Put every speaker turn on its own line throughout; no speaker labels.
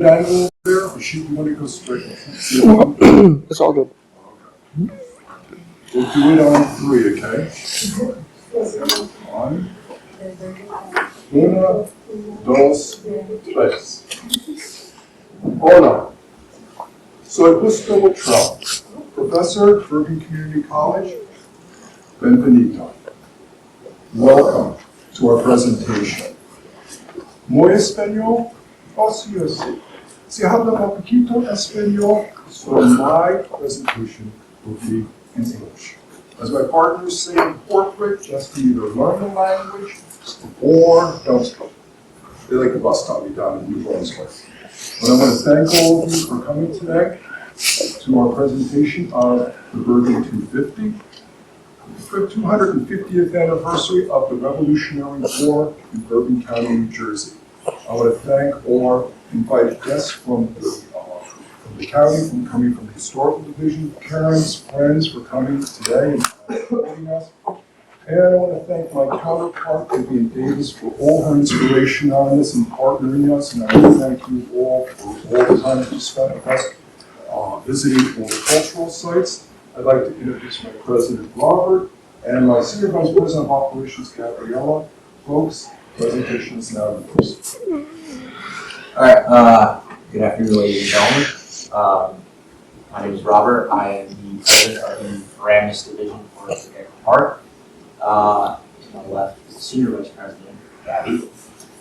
Angle there, or should you want to go straight?
It's all good.
We'll do it on 3, okay? 1, 1, 2, 3. Hola. Soy Justo Watrel, professor at Bergen Community College. Benvenuto. Welcome to our presentation. Muy español, o sí o sí. Si habla un poquito español, so my presentation will be in English. As my partners say in corporate, just either learn the language or don't speak. They like the bus stop me down in New Brunswick. But I want to thank all of you for coming today to our presentation of the Bergen 250. The 250th anniversary of the Revolutionary War in Bergen County, New Jersey. I want to thank all invited guests from the county, coming from the historical division, parents, friends for coming today and supporting us. And I want to thank my counterpart, Vivian Davis, for all her inspiration on this and partnering us. And I want to thank you all for all the time that you spent with us visiting all the cultural sites. I'd like to introduce my president, Robert, and my senior vice president of operations, Gabriella. Folks, presentation is now yours.
All right, good afternoon, ladies and gentlemen. My name is Robert. I am the president of the Paramus division for Bergen Park. To my left is the senior vice president, Gabby.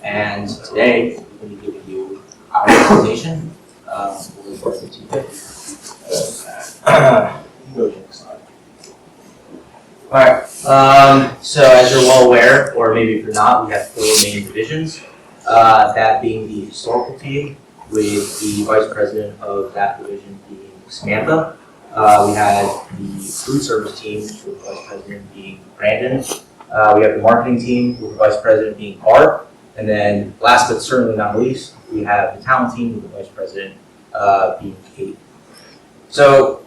And today, we're going to be giving you our presentation for the Bergen 250. Go to the next slide. All right, so as you're well aware, or maybe if you're not, we have 4 main divisions. That being the historical team, with the vice president of that division being Samantha. We had the food service team, with the vice president being Brandon. We have the marketing team, with the vice president being Art. And then last but certainly not least, we have the talent team, with the vice president being Kate. So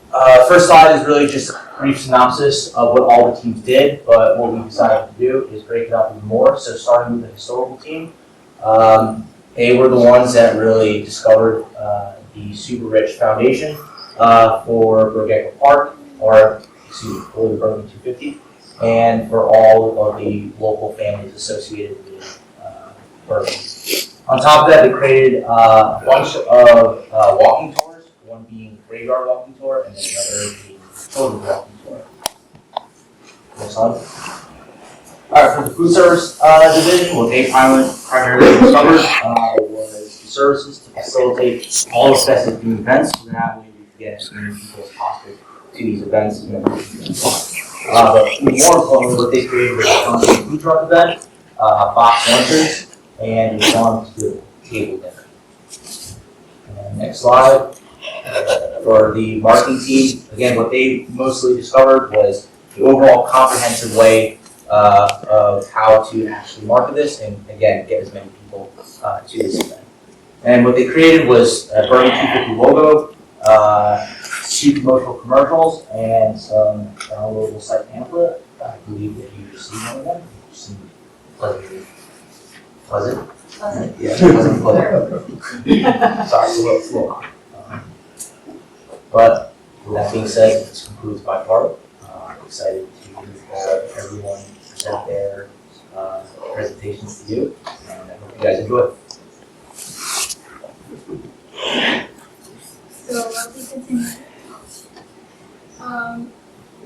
first slide is really just a brief synopsis of what all the teams did, but what we decided to do is break it up even more. So starting with the historical team, they were the ones that really discovered the Super Rich Foundation for Bergen Park, or excuse me, for the Bergen 250, and for all of the local families associated with Bergen. On top of that, they created a bunch of walking tours, one being graveyard walking tour, and then another being children's walking tour. Next slide. Alright, for the food service division, what they primarily discovered was the services to facilitate all the festive themed events, so that way we could get as many people as possible to these events. But more importantly, what they created was a food truck event, box lunches, and we wanted to do a table dinner. And next slide. For the marketing team, again, what they mostly discovered was the overall comprehensive way of how to actually market this and, again, get as many people to this event. And what they created was a Bergen 250 logo, 2 promotional commercials, and some downloadable site pamphlet. I believe that you received one of them. Seemed pleasant. Pleasant? Yeah, pleasant. Sorry, it's a little hot. But with that being said, this concludes my part. I'm excited to have everyone present their presentations to you, and I hope you guys enjoy it.
So let me continue.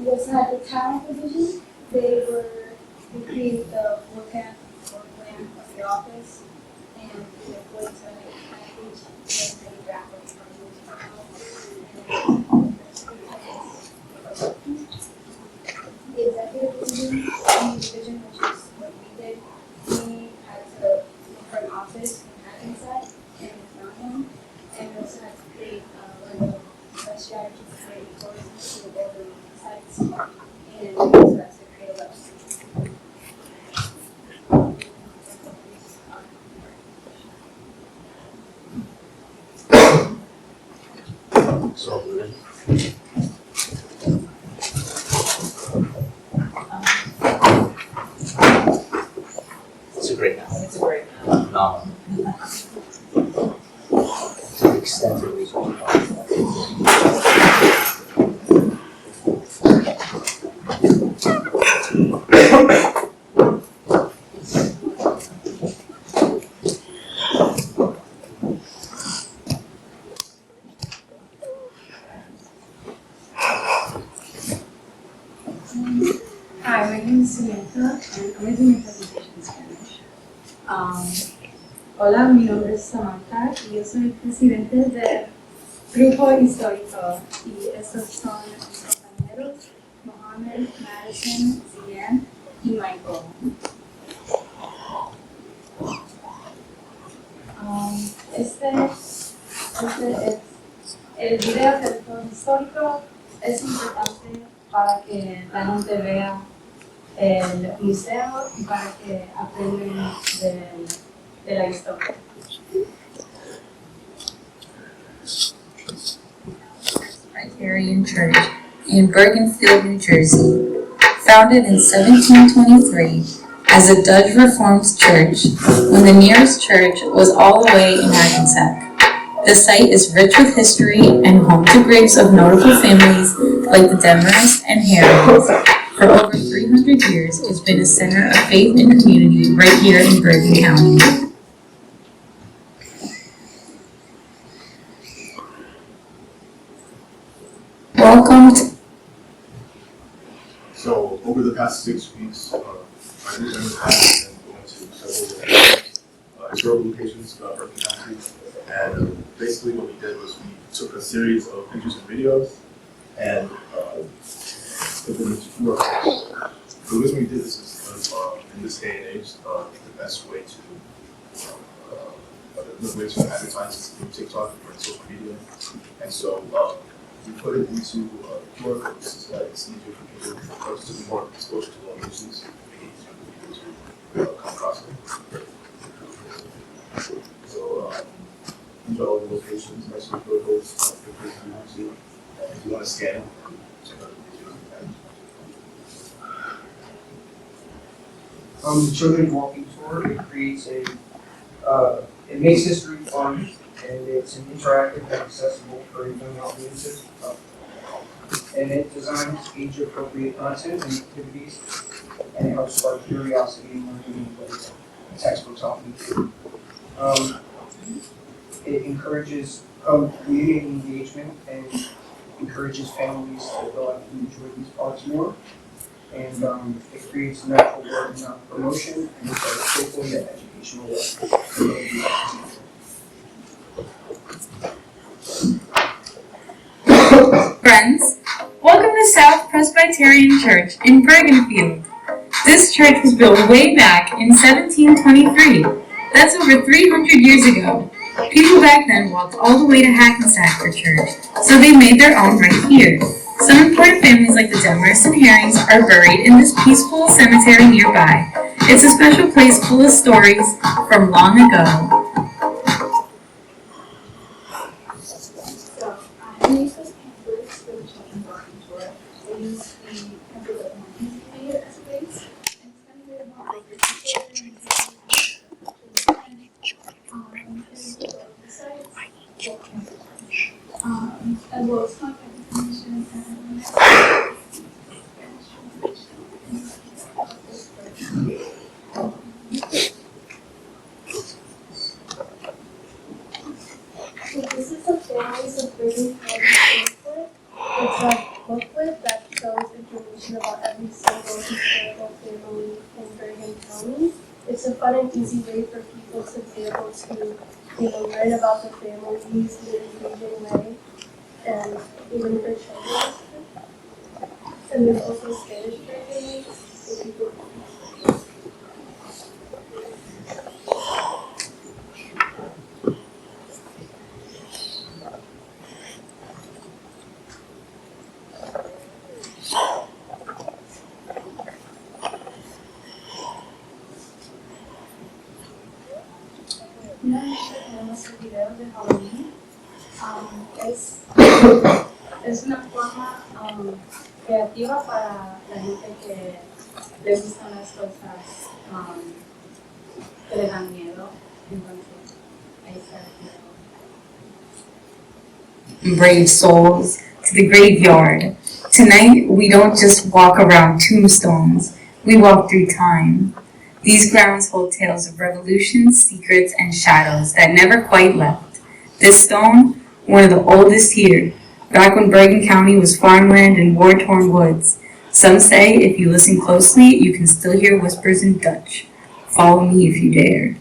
We also had the talent division. They created the floor plan of the office, and the employees had a package and a draft of the executive division, which is what we did. We had to look for an office in Hackensack, and we found one. And we also had to create a strategy to create courses to all the sites, and also had to create a website.
It's a great
It's a great
So extensive research on
Hi, my name is Samantha, and I'm going to do my presentation in Spanish. Hola, mi nombre es Samantha y yo soy presidente del grupo histórico y estos son mis compañeros Mohammed, Madison, Zian y Michael. Este es el video del grupo histórico. Es importante para que la gente vea el museo y para que aprendan de la historia.
Presbyterian Church in Bergen, New Jersey. Founded in 1723 as a Dutch Reformed church when the nearest church was all the way in Hackensack. The site is rich with history and home to graves of notable families like the Demers and Herrings. For over 300 years, it's been a center of faith and community right here in Bergen County. Welcome to
So over the past 6 weeks, my group members have been going to several historical locations throughout Bergen County. And basically what we did was we took a series of pictures and videos and put them into QR. The reason we did this is because in this day and age, the best way to advertise is through TikTok or social media. And so we put it into QR codes so that it's easier for people to be more exposure to locations, make it easier for people to come across them. So these are all the locations next to QR codes. If you want to scan them, check out the videos.
The Children's Walking Tour, it creates it makes history fun, and it's an interactive and accessible for young audiences. And it designs age-appropriate content and activities, and it helps spark curiosity and learning in ways that textbooks often do. It encourages community engagement and encourages families to go out and enjoy these parks more. And it creates natural word of mouth promotion, and it's a playful yet educational way.
friends. Welcome to South Presbyterian Church in Bergenfield. This church was built way back in 1723. That's over 300 years ago. People back then walked all the way to Hackensack for church, so they made their own right here. Some important families like the Demers and Herrings are buried in this peaceful cemetery nearby. It's a special place full of stories from long ago.
So, I use those pamphlets for the children's walking tour. I use the pamphlet that Mommy's made as a base. And it's kind of good about like the teacher and the sites, as well as contact information and so this is the Families of Bergen County booklet. It's a booklet that shows information about every single historical family in Bergen County. It's a fun and easy way for people to be able to, learn about the families in an engaging way, and even for children. And there's also Spanish versions for people. Tenemos el video de Halloween. Es una forma creativa para la gente que le gustan las cosas que le dan miedo. Entonces, ahí está el video.
and brave souls to the graveyard. Tonight, we don't just walk around tombstones, we walk through time. These grounds hold tales of revolutions, secrets, and shadows that never quite left. This stone, one of the oldest here, back when Bergen County was farmland and war-torn woods. Some say if you listen closely, you can still hear whispers in Dutch. Follow me if you dare.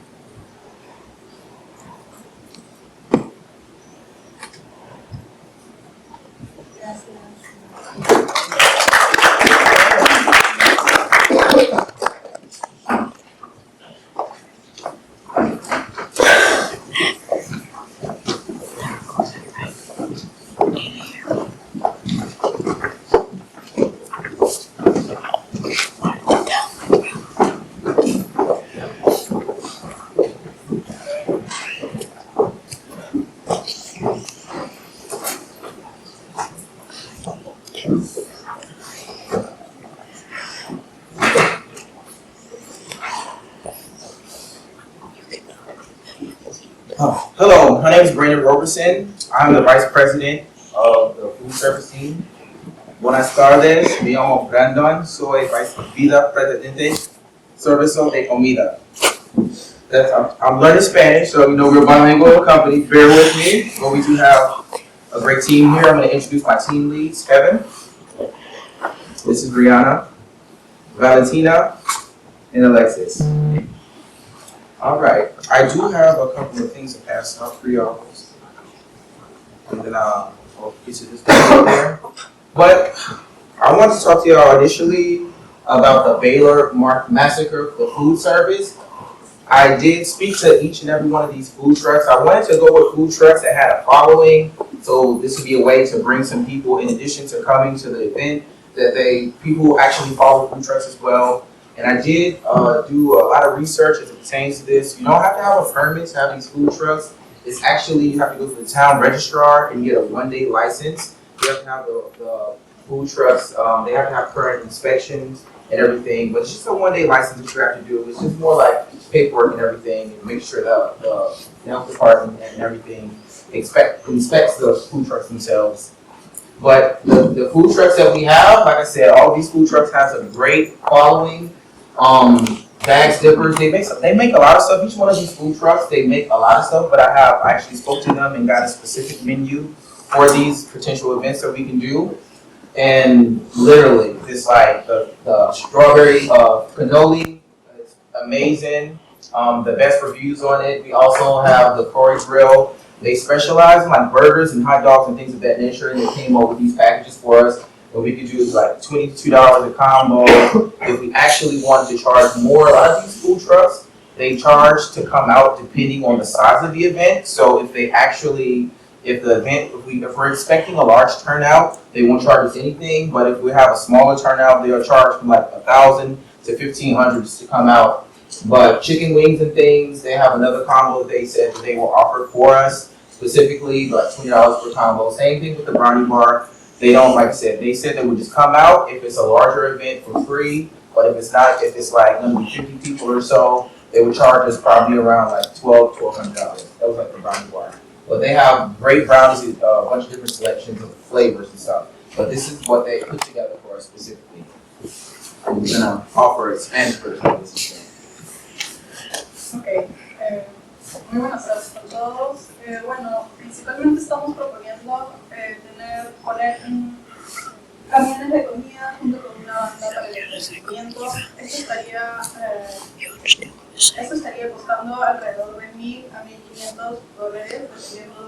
Hello, my name is Brandon Roberson. I'm the Vice President of the Food Service Team. Buenas tardes, me llamo Brandon, soy Vicepresidente Servicio de Comida. I'm learning Spanish, so you know we're a bilingual company, bear with me, but we do have a great team here. I'm going to introduce my team leads, Kevin. This is Brianna, Valentina, and Alexis. All right, I do have a couple of things to pass out for y'all, and then I'll get to this right there. But I want to talk to y'all initially about the Baylor Massacre, the food service. I did speak to each and every one of these food trucks. I wanted to go with food trucks that had a following, so this would be a way to bring some people in addition to coming to the event, that people actually follow food trucks as well. And I did do a lot of research as it pertains to this. You don't have to have a permit to have these food trucks. It's actually, you have to go to the town registrar and get a one-day license. You have to have the food trucks, they have to have current inspections and everything, but it's just a one-day license that you have to do. It's just more like paperwork and everything, and make sure that the health department and everything inspects the food trucks themselves. But the food trucks that we have, like I said, all of these food trucks have a great following. Bag stickers, they make a lot of stuff. Each one of these food trucks, they make a lot of stuff, but I actually spoke to them and got a specific menu for these potential events that we can do. And literally, it's like the strawberry cannoli, it's amazing. The best reviews on it. We also have the Corey Grill. They specialize in like burgers and hot dogs and things of that nature, and they came up with these packages for us. What we could do is like $22 a combo. If we actually wanted to charge more, a lot of these food trucks, they charge to come out depending on the size of the event. So if we're expecting a large turnout, they won't charge us anything. But if we have a smaller turnout, they'll charge from like $1,000 to $1,500 just to come out. But chicken wings and things, they have another combo that they said that they will offer for us specifically, like $20 per combo. Same thing with the brownie bar. They don't, like I said, they said they would just come out if it's a larger event for free, but if it's not, if it's like gonna be 50 people or so, they would charge us probably around like $1,200. That was like the brownie bar. But they have great brownies, a bunch of different selections of flavors and stuff. But this is what they put together for us specifically. And we're gonna offer a Spanish version of this.
Ok, muy buenas tardes a todos. Bueno, principalmente estamos proponiendo poner camiones de comida junto con una banda para el entretenimiento. Esto estaría costando alrededor de $1,000 a $1,500, dependiendo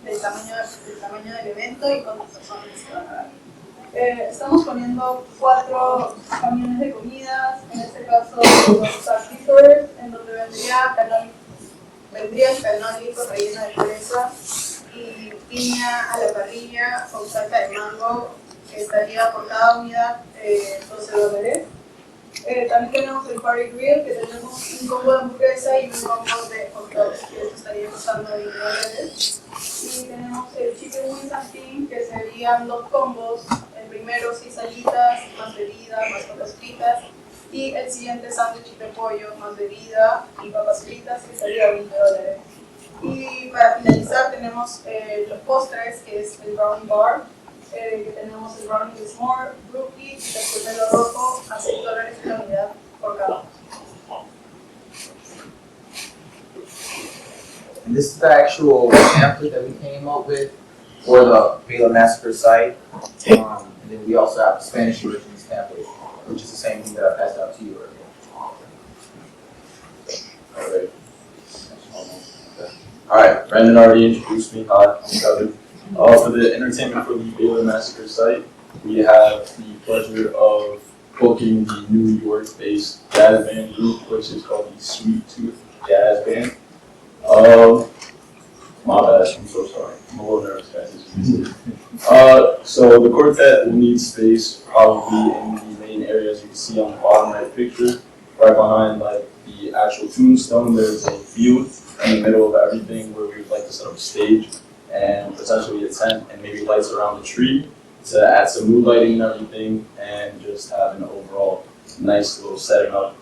del tamaño del evento y cuántas personas se van a dar. Estamos poniendo 4 camiones de comidas, en este caso los taquitos, en donde vendría el cannoli con relleno de fresa y piña a la parrilla con salsa de mango, que estaría por cada unidad $12. También tenemos el party grill, que tenemos un combo de hamburguesa y un combo de hot dogs, que eso estaría costando $20. Y tenemos el chicken wings and steam, que serían 2 combos. El primero 6 alitas, más bebida, más papas fritas. Y el siguiente sándwich de pollo, más bebida y papas fritas, que estaría $20. Y para finalizar tenemos los postres, que es el brownie bar, que tenemos el brownie de s'more, brookie, terciopelo rojo a $6 la unidad por cada uno.
And this is the actual pamphlet that we came up with for the Baylor Massacre site. And then we also have the Spanish version of this pamphlet, which is the same thing that I passed out to you earlier.
Alright, Brandon already introduced me. Hi, I'm Kevin. For the entertainment for the Baylor Massacre site, we have the pleasure of booking the New York-based jazz band group, which is called the Sweet Tooth Jazz Band. My bad, I'm so sorry. I'm a little nervous, guys. So the quartet will need space probably in the main areas you can see on the bottom right picture. Right behind like the actual tombstone, there's a field in the middle of everything where we'd like to set up a stage and potentially a tent and maybe lights around the tree to add some mood lighting and everything and just have an overall nice little setup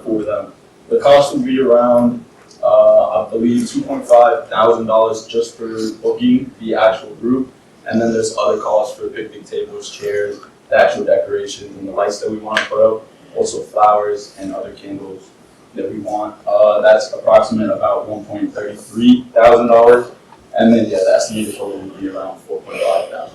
for them. The cost would be around I believe $2,500 just for booking the actual group, and then there's other costs for picnic tables, chairs, the actual decorations, and the lights that we want to put up, also flowers and other candles that we want. That's approximate about $1,33,000, and then yeah, the estimated total would be around $4,500.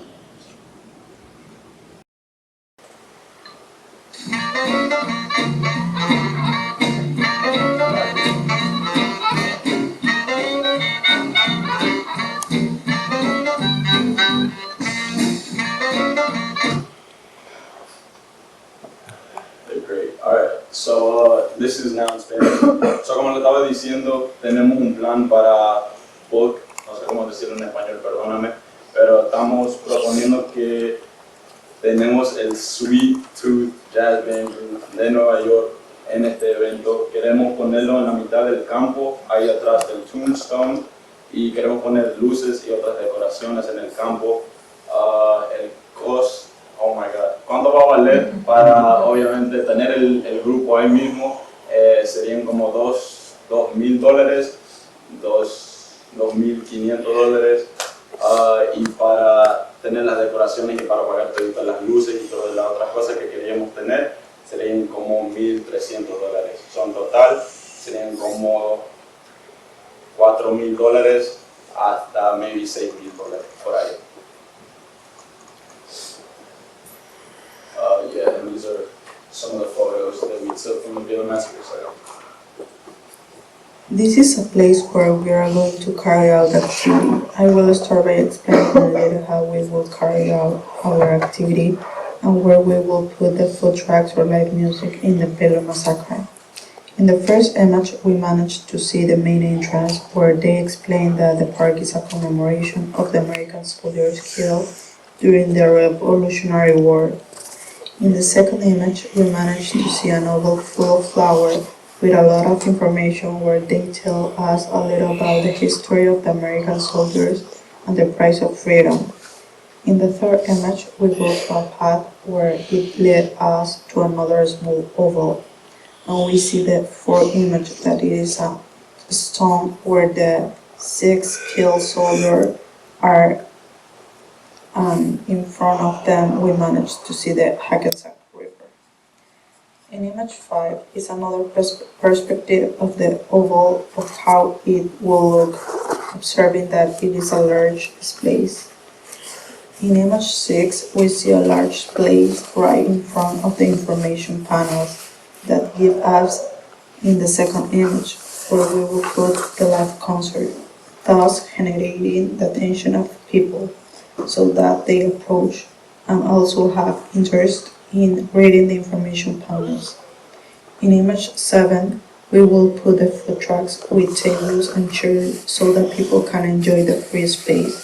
They're great. Alright, so this is now in Spanish. So como le estaba diciendo, tenemos un plan para book, no sé cómo decirlo en español, perdóname, pero estamos proponiendo que tenemos el Sweet Tooth Jazz Band de Nueva York en este evento. Queremos ponerlo en la mitad del campo, ahí atrás del Tombstone, y queremos poner luces y otras decoraciones en el campo. El cost, oh my god, ¿cuánto va a valer para obviamente tener el grupo ahí mismo? Serían como $2,000, $2,500, y para tener las decoraciones y para pagar todas las luces y todas las otras cosas que queríamos tener serían como $1,300. Son total serían como $4,000 hasta maybe $6,000 por ahí. Yeah, and these are some of the photos that we took from the Baylor Massacre site.
This is a place where we are going to carry out activity. I will start by explaining a little how we will carry out our activity and where we will put the food trucks or live music in the Baylor Massacre. In the first image, we managed to see the main entrance where they explain that the park is a commemoration of the American soldiers killed during the Revolutionary War. In the second image, we managed to see an oval full of flowers with a lot of information where they tell us a little about the history of the American soldiers and the price of freedom. In the third image, we walked a path where it led us to another small oval, and we see the fourth image that it is a stone where the 6 killed soldiers are. In front of them, we managed to see the Hackensack River. In image 5 is another perspective of the oval of how it will look, observing that it is a large space. In image 6, we see a large place right in front of the information panels that give us in the second image where we will put the live concert, thus generating the attention of people so that they approach and also have interest in reading the information panels. In image 7, we will put the food trucks with tables and chairs so that people can enjoy the free space.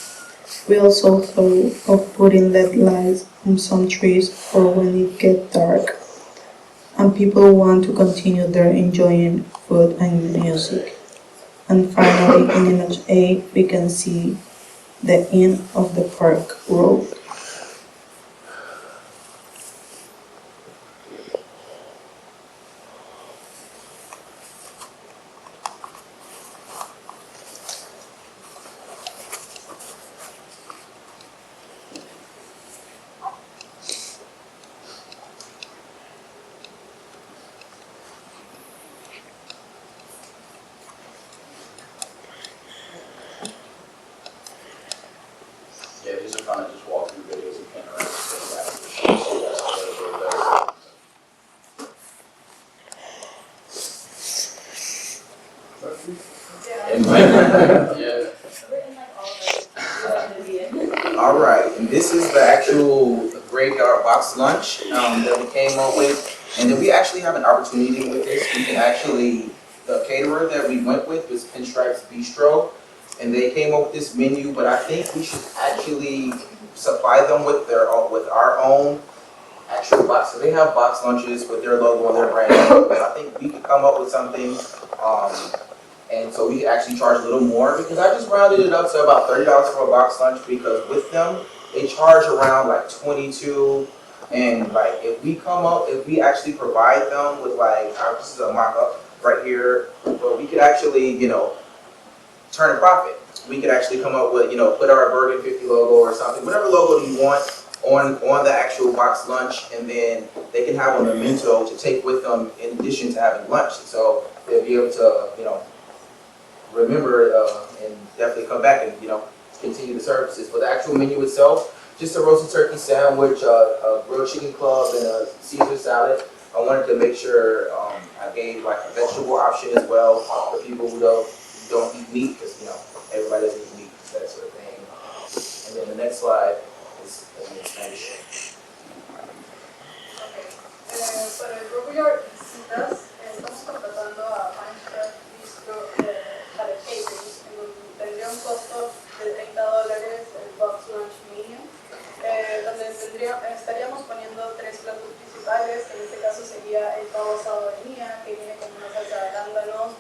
We also thought of putting LED lights on some trees for when it gets dark and people want to continue their enjoying food and music. And finally, in image 8, we can see the end of the park road.
actual graveyard box lunch that we came up with. And then we actually have an opportunity with this. We can actually, the caterer that we went with was Pinstripes Bistro. And they came up with this menu, but I think we should actually supply them with with our own actual box. So they have box lunches with their logo and their brand. But I think we could come up with something, and so we could actually charge a little more, because I just rounded it up to about $30 for a box lunch, because with them they charge around like 22. And like if we actually provide them with like, this is a mock-up right here, but we could actually, turn a profit. We could actually come up with, put our Bergen 50 logo or something, whatever logo you want on the actual box lunch, and then they can have a memento to take with them in addition to having lunch. So they'll be able to, remember and definitely come back and, continue the services. But the actual menu itself, just a roasted turkey sandwich, a grilled chicken club, and a Caesar salad. I wanted to make sure I gave like a vegetable option as well for people who don't eat meat, because everybody doesn't eat meat, that sort of thing. And then the next slide is in Spanish.
Para el Rubio Visitas, estamos contratando a Pinstripes Bistro para el catering, en donde tendría un costo de $30 el box lunch medium, donde estaríamos poniendo 3 platos principales, que en este caso sería el pavo asado de mía, que viene con una salsa de arándanos,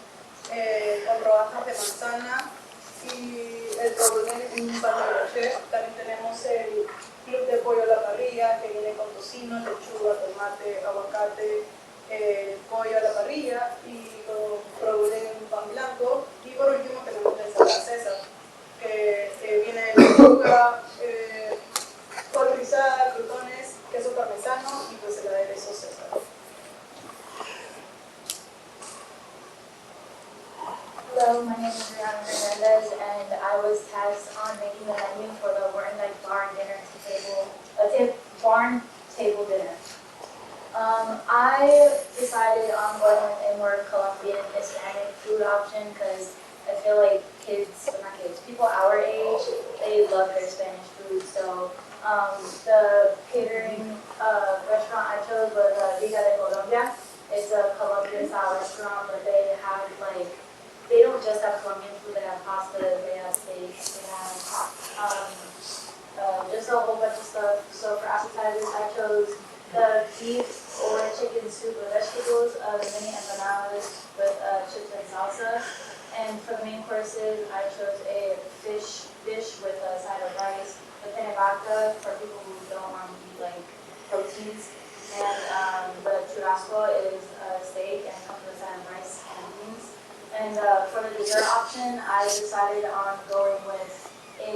con rodajas de manzana, y el problema en un pan de brochet. También tenemos el club de pollo a la parrilla, que viene con tocino, lechuga, tomate, aguacate, pollo a la parrilla, y con provolone en un pan blanco. Y por último tenemos la ensalada César, que viene de lechuga, col rizada, crutones, queso parmesano y pues el aderezo César.
Hello, my name is Rihanna Hernandez, and I was tasked on making the menu for the Wharton Lake barn table dinner. I decided on going with a more Colombian Hispanic food option because I feel like people our age, they love their Spanish food. So the catering restaurant I chose was Liga de Colombia. It's a Colombian style restaurant, but they have they don't just have Colombian food, they have pasta, they have steaks, they have just a whole bunch of stuff. So for appetizers, I chose the beef or chicken soup with vegetables, the mini empanadas with chips and salsa. And for the main courses, I chose a fish dish with a side of rice, the penne vaca for people who don't want to eat proteins. And the churrasco is a steak and comes with a side of rice and beans. And for the dessert option, I decided on going with a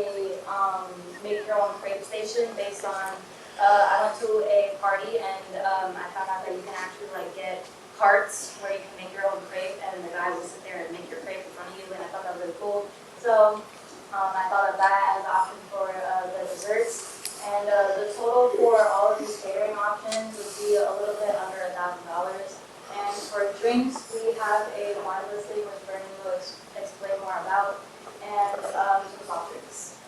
make your own crepe station based on, I went to a party and I found out that you can actually get carts where you can make your own crepe, and the guy will sit there and make your crepe in front of you, and I thought that was really cool. So I thought of that as an option for the desserts. And the total for all of these catering options would be a little bit under $1,000. And for drinks, we have a wine listing, which Bergen will explain more about, and some soft drinks.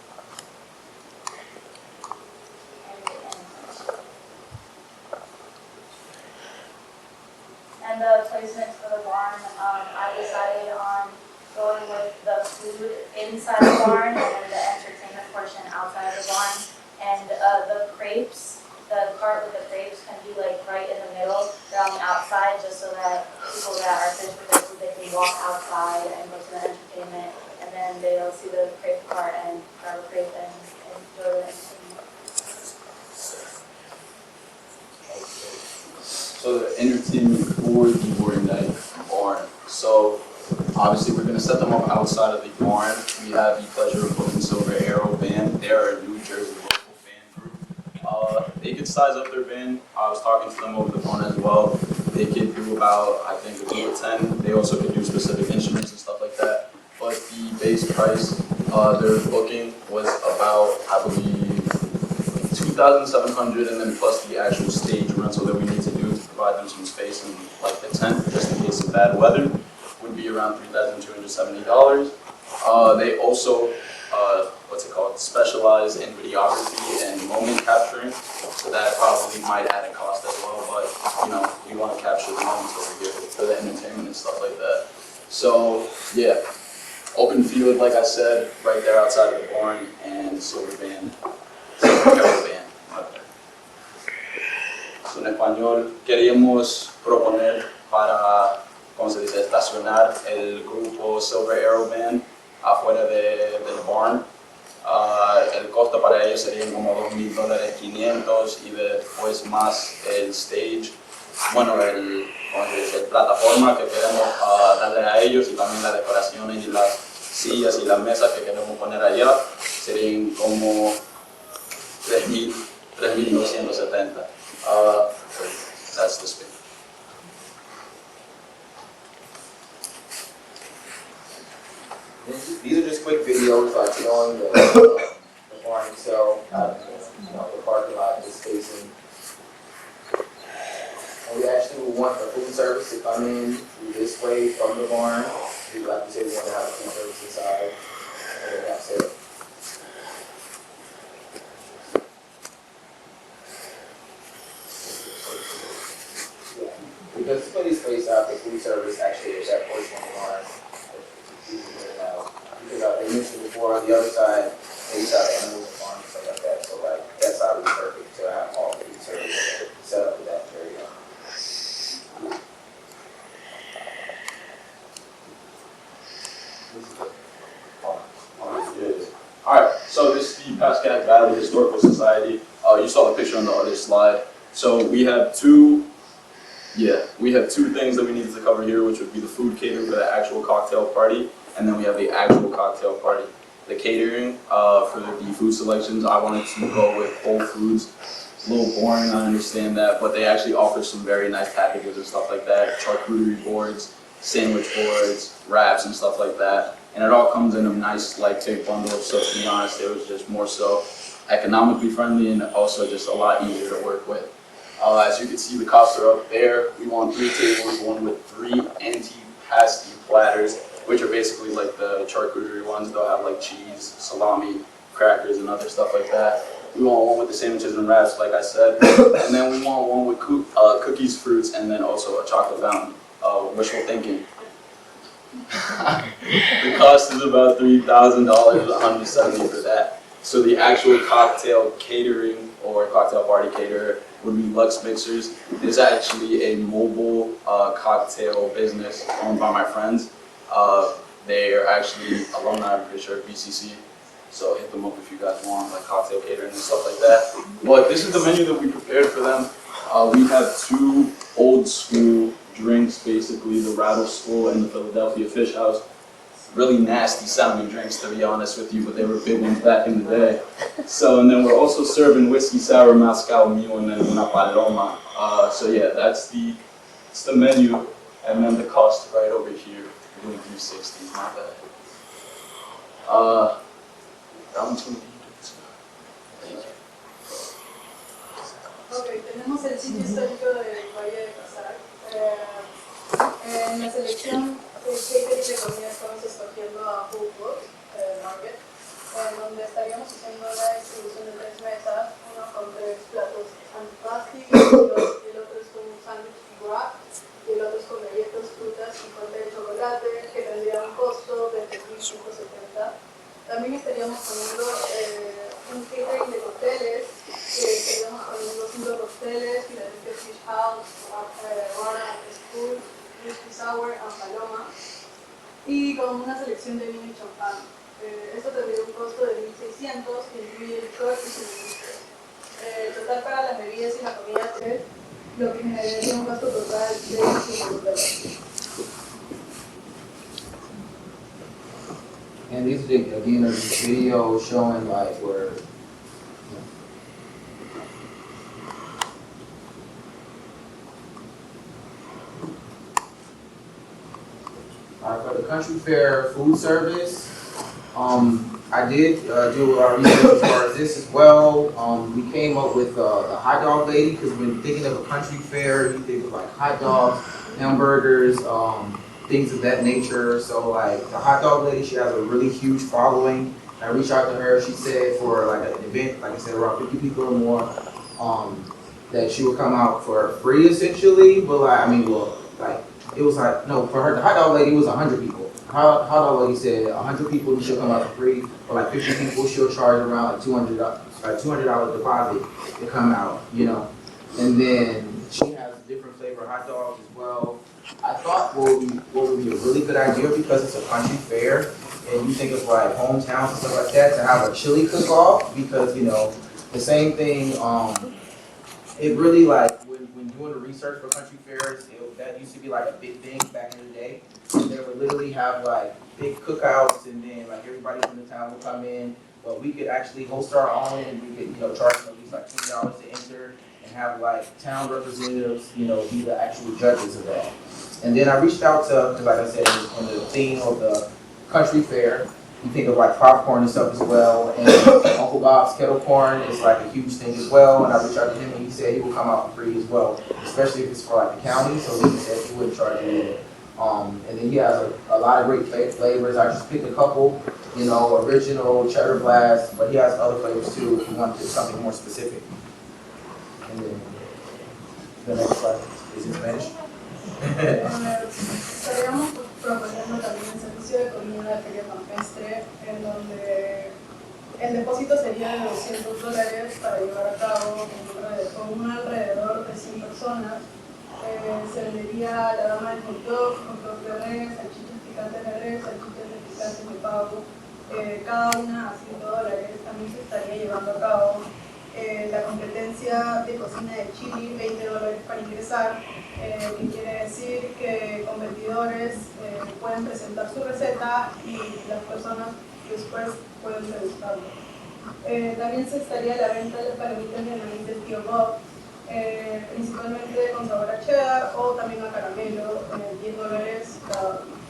And the placements for the barn, I decided on going with the food inside the barn and the entertainment portion outside the barn. And the crepes, the cart with the crepes can be right in the middle. They're on the outside just so that people that are finished with their food, they can walk outside and go to the entertainment. And then they'll see the crepe cart and grab a crepe and enjoy the entertainment.
So the entertainment for the Wharton Lake barn. So obviously we're going to set them up outside of the barn. We have the pleasure of booking Silver Arrow Band. They are a New Jersey local band group. They could size up their band. I was talking to them over the phone as well. They could do about, I think, a group of 10. They also could do specific instruments and stuff like that. But the base price their booking was about, I believe, $2,700, and then plus the actual stage rental that we need to do to provide them some space and the tent, just in case of bad weather, would be around $3,270. They also what's it called, specialize in videography and moment capturing. So that probably might add a cost as well, but we want to capture the moments over here for the entertainment and stuff like that. So yeah, open field, like I said, right there outside of the barn, and silver band, silver band. So en español queríamos proponer para, ¿cómo se dice?, estacionar el grupo Silver Arrow Band afuera del barn. El costo para ellos sería como $2,500 y después más el stage, bueno, ¿cómo se dice?, plataforma que queremos darle a ellos y también las decoraciones y las sillas y las mesas que queremos poner allá serían como $3,270. That's the spin.
These are just quick videos like showing the barn itself, the parking lot, the spacing. And we actually want the food service to come in through this way from the barn. Like we said, we want to have the food service inside. And that's it. Because it's fully spaced out, the food service actually is that portion of the barn. Because they mentioned before on the other side, they used to have animals and farms and stuff like that. So like that's not really perfect to have all the food service set up in that area.
Alright, so this is the Pascack Valley Historical Society. You saw the picture on the other slide. So we have two things that we needed to cover here, which would be the food catering for the actual cocktail party, and then we have the actual cocktail party. The catering for the food selections, I wanted to go with Whole Foods. It's a little boring, I understand that, but they actually offer some very nice packages and stuff like that. Charcuterie boards, sandwich boards, wraps and stuff like that. And it all comes in a nice light take bundle, so to be honest, it was just more so economically friendly and also just a lot easier to work with. As you can see, the costs are up there. We want 3 tables, one with 3 anti-pasty platters, which are basically like the charcuterie ones. They'll have like cheese, salami, crackers, and other stuff like that. We want one with the sandwiches and wraps, like I said. And then we want one with cookies, fruits, and then also a chocolate fountain. Wishful thinking. The cost is about $3,000, $170 for that. So the actual cocktail catering or cocktail party caterer would be Lux Mixers. It's actually a mobile cocktail business owned by my friends. They are actually alumni, I'm pretty sure, of BCC. So hit them up if you guys want like cocktail catering and stuff like that. But this is the menu that we prepared for them. We have 2 old school drinks, basically the Rattle Skull and the Philadelphia Fish House. Really nasty sounding drinks, to be honest with you, but they were big ones back in the day. So, and then we're also serving whiskey sour, Moscow Mule, and then una paloma. So yeah, that's the menu, and then the cost right over here. We're doing 360, not bad. That one's gonna be thank you.
Ok, tenemos el sitio histórico del Valle de Pasar. En la selección de catering de comida estamos escogiendo a Whole Foods Market, donde estaríamos haciendo la distribución de 3 mesas, uno con 3 platos antipasti, el otro es con un sándwich y wrap, y el otro es con galletas, frutas y fuente de chocolate, que tendría un costo de $3,170. También estaríamos poniendo un catering de cócteles, que estaríamos poniendo 5 cócteles, Philadelphia Fish House, Rana School, Whiskey Sour, and Paloma, y con una selección de vino y champán. Esto tendría un costo de $1,600, que incluye el truck y suministros. El total para las bebidas y la comida, lo que generaría un gasto total de $1,500.
And these again are videos showing like where for the country fair food service, I did do our research as far as this as well. We came up with the hot dog lady because when thinking of a country fair, you think of like hot dogs, hamburgers, things of that nature. So like the hot dog lady, she has a really huge following.
I reached out to her. She said for like an event, like I said, around 50 people or more, that she would come out for free essentially. But like, I mean, well, like it was like no, for her, the hot dog lady was 100 people. Hot dog lady said 100 people she'll come out for free. For like 50 people, she'll charge around like $200 deposit to come out. You know, and then she has different flavor hot dogs as well. I thought what would be a really good idea because it's a country fair and you think of like hometowns and stuff like that to have a chili cook-off because you know the same thing. It really like when doing the research for country fairs, that used to be like a big thing back in the day. And they would literally have like big cookouts and then like everybody from the town would come in. But we could actually host our own and we could charge them at least like $20 to enter and have like town representatives be the actual judges of that. And then I reached out to, because like I said, on the theme of the country fair, you think of like popcorn and stuff as well. And Uncle Bob's kettle corn is like a huge thing as well. And I reached out to him and he said he will come out for free as well, especially if it's for like the county. So he said he wouldn't charge you either. And then he has a lot of great flavors. I just picked a couple, original, cheddar blast, but he has other flavors too if you want to do something more specific. And then the next slide is in Spanish.
Estaríamos proponiendo también servicio de comida de feria campestre, en donde el depósito sería de $200 para llevar a cabo con un alrededor de 100 personas. Se vendería la gama de hot dog de res, salchichas picantes de res, salchichas picantes de pavo, cada una a $5. También se estaría llevando a cabo la competencia de cocina de chili, $20 para ingresar, que quiere decir que competidores pueden presentar su receta y las personas después pueden degustarlo. También se estaría la venta de palomitas de maíz del tío Bob, principalmente con sabor a cheddar o también a caramelo, $10 cada uno.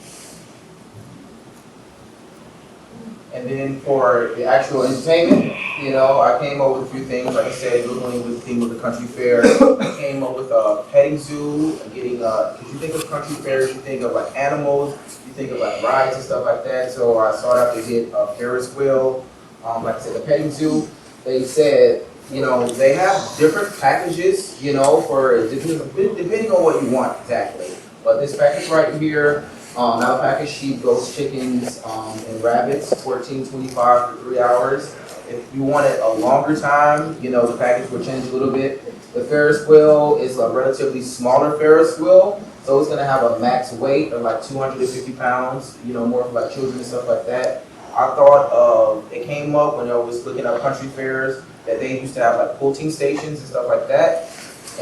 And then for the actual entertainment, I came up with a few things. Like I said, looking with the theme of the country fair, I came up with a petting zoo, getting because you think of country fairs, you think of like animals, you think of like rides and stuff like that. So I sought out to get a Ferris wheel. Like I said, the petting zoo. They said, they have different packages, for depending on what you want exactly. But this package right here. Now the package sheep, goats, chickens, and rabbits, $14.25 for 3 hours. If you wanted a longer time, the package will change a little bit. The Ferris wheel is a relatively smaller Ferris wheel, so it's gonna have a max weight of like 250 pounds, more for like children and stuff like that. I thought it came up when I was looking at country fairs that they used to have like quilting stations and stuff like that.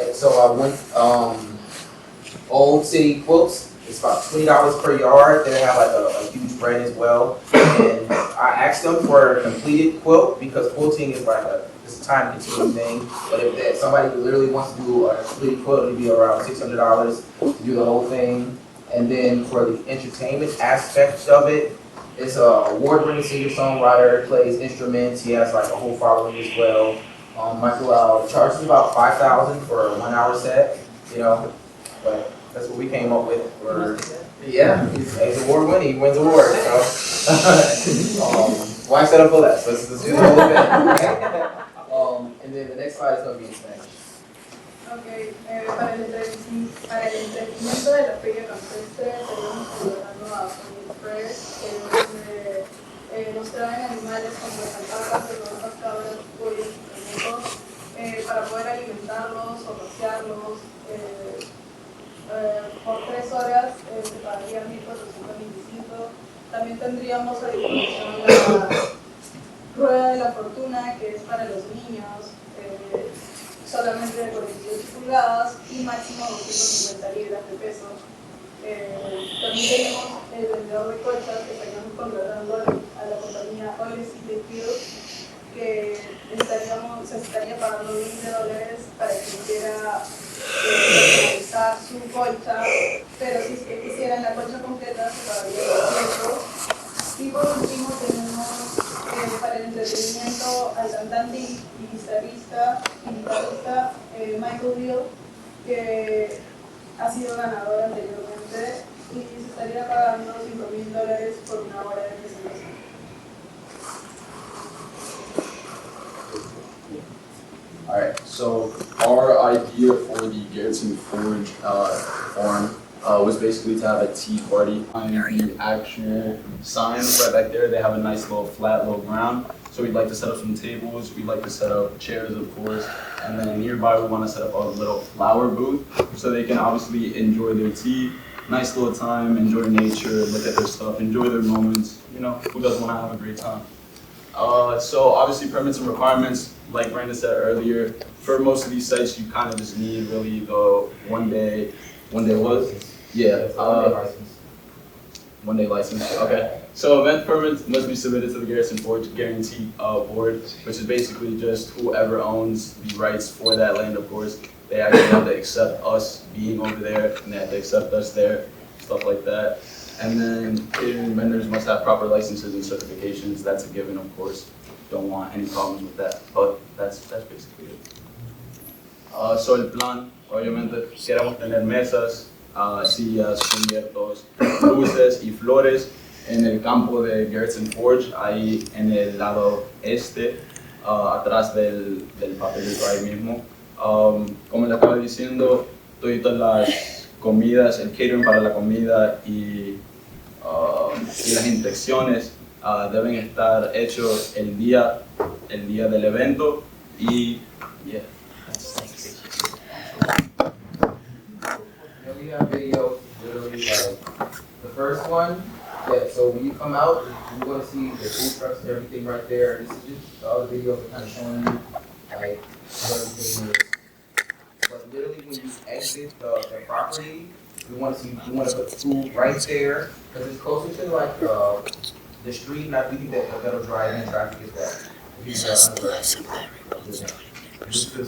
And so I went Old City Quilts. It's about $20 per yard. They have like a huge brand as well. And I asked them for a completed quilt because quilting is like it's a time consuming thing. But if somebody literally wants to do a completed quilt, it'd be around $600 to do the whole thing. And then for the entertainment aspect of it, it's an award-winning singer-songwriter, plays instruments. He has like a whole following as well. Michael charges about $5,000 for a 1 hour set, but that's what we came up with. He's award-winning. He wins awards. So, why set up for that? So let's do the whole thing. Right? And then the next slide is going to be in Spanish.
Okay, para el entretenimiento de la feria campestre estaríamos contratando a Family Fresh, donde nos traen animales como las alpacas, las cabras, los pollos y conejos, para poder alimentarlos o pasearlos. Por 3 horas se pagaría 1.425. También tendríamos a disposición la rueda de la fortuna, que es para los niños, solamente de 48 pulgadas y máximo 250 libras de peso. También tenemos el vendedor de colchas que estaríamos contratando a la compañía Oil City Field, que se estaría pagando $20 para quien quiera personalizar su colcha, pero si es que quisieran la colcha completa se pagaría $200. Y por último tenemos para el entretenimiento al cantante y guitarrista Michael Hill, que ha sido ganador anteriormente y se estaría pagando $5.000 por 1 hora de presentación.
So our idea for the Garrison Forge farm was basically to have a tea party. On the actual sign right back there, they have a nice little flat little ground. So we'd like to set up some tables, we'd like to set up chairs, of course, and then nearby we want to set up a little flower booth so they can obviously enjoy their tea, nice little time, enjoy nature, look at their stuff, enjoy their moments. You know, who doesn't want to have a great time? So obviously permits and requirements, like Brandon said earlier, for most of these sites you kind of just need really the one day was? Yeah. One day license, okay. So event permits must be submitted to the Garrison Forge Guarantee Board, which is basically just whoever owns the rights for that land, of course. They actually have to accept us being over there, and they have to accept us there, stuff like that. And then catering vendors must have proper licenses and certifications. That's a given, of course. Don't want any problems with that, but that's basically it. So el plan, obviamente, queremos tener mesas, sillas, cubiertos, luces y flores en el campo de Garrison Forge, ahí en el lado este, atrás del papelito ahí mismo. Como le estaba diciendo, todas las comidas, el catering para la comida y las inspecciones deben estar hechos el día del evento y yeah.
And we have videos, literally like the first one. Yeah, so when you come out, you're gonna see the food trucks and everything right there. This is just all the videos are kind of showing you like what everything is. But literally when you exit the property, you want to put food right there because it's closer to like the street, and I think that'll drive in traffic as well.
This is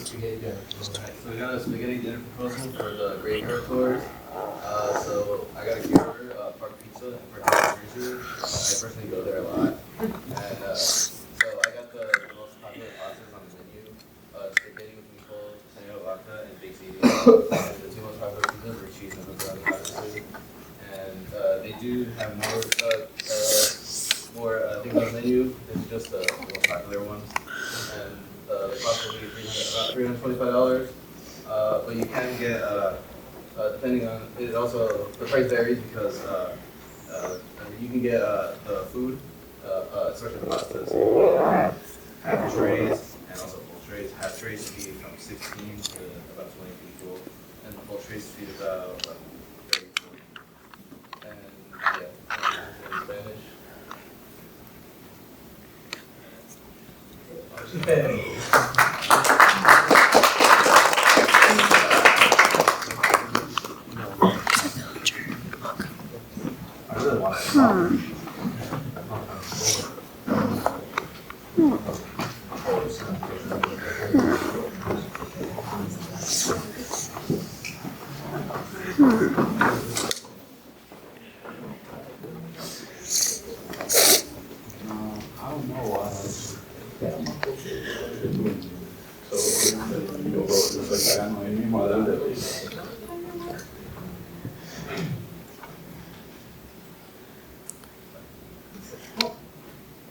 spaghetti dinner. So we got a spaghetti dinner proposal for the Great Hair Tours. So I got a key order, Park Pizza and Park Pizza. I personally go there a lot. And so I got the most popular pastas on the menu. Spaghetti with meatballs, tomato vodka, and baked ziti. And the two most popular pizzas were cheese and pepperoni pasta. And they do have more things on the menu. It's just the most popular ones. And the cost will be $325, but you can get, depending on, it also, the price varies because you can get the food, especially the pastas, half trays and also full trays. Half trays feed from 16 to about 20 people, and the full trays feed about 30 people. And yeah, in Spanish.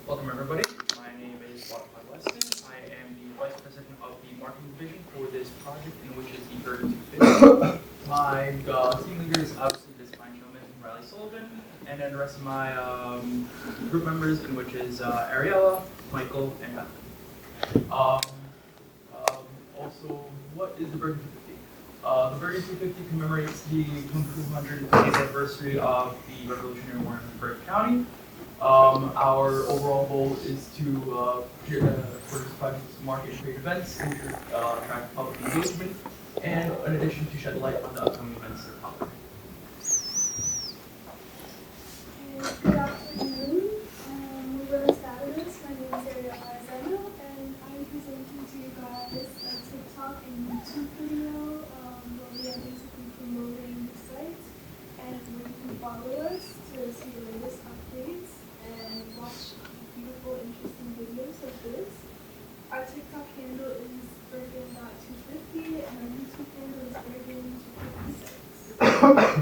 Welcome everybody. My name is Watrel. I am the Vice President of the Marketing Division for this project, in which is the Bergen 250. My team leader is obviously this fine gentleman, Riley Sullivan, and then the rest of my group members, in which is Ariella, Michael, and Beth. Also, what is the Bergen 250? The Bergen 250 commemorates the 250th anniversary of the Revolutionary War in Bergen County. Our overall goal is to, for this project, market and create events, attract public engagement, and in addition to shed light on the upcoming events that are popular.
Good afternoon. Buenas tardes. My name is Ariella Arzano, and I'm presenting to you guys a TikTok and YouTube video where we are basically promoting the site and where you can follow us to see the latest updates and watch beautiful, interesting videos of this. Our TikTok handle is Bergen.250 and our YouTube handle is Bergen256.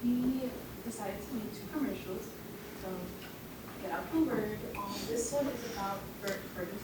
We decided to make 2 commercials. So get out the word. This one is about Bergen company.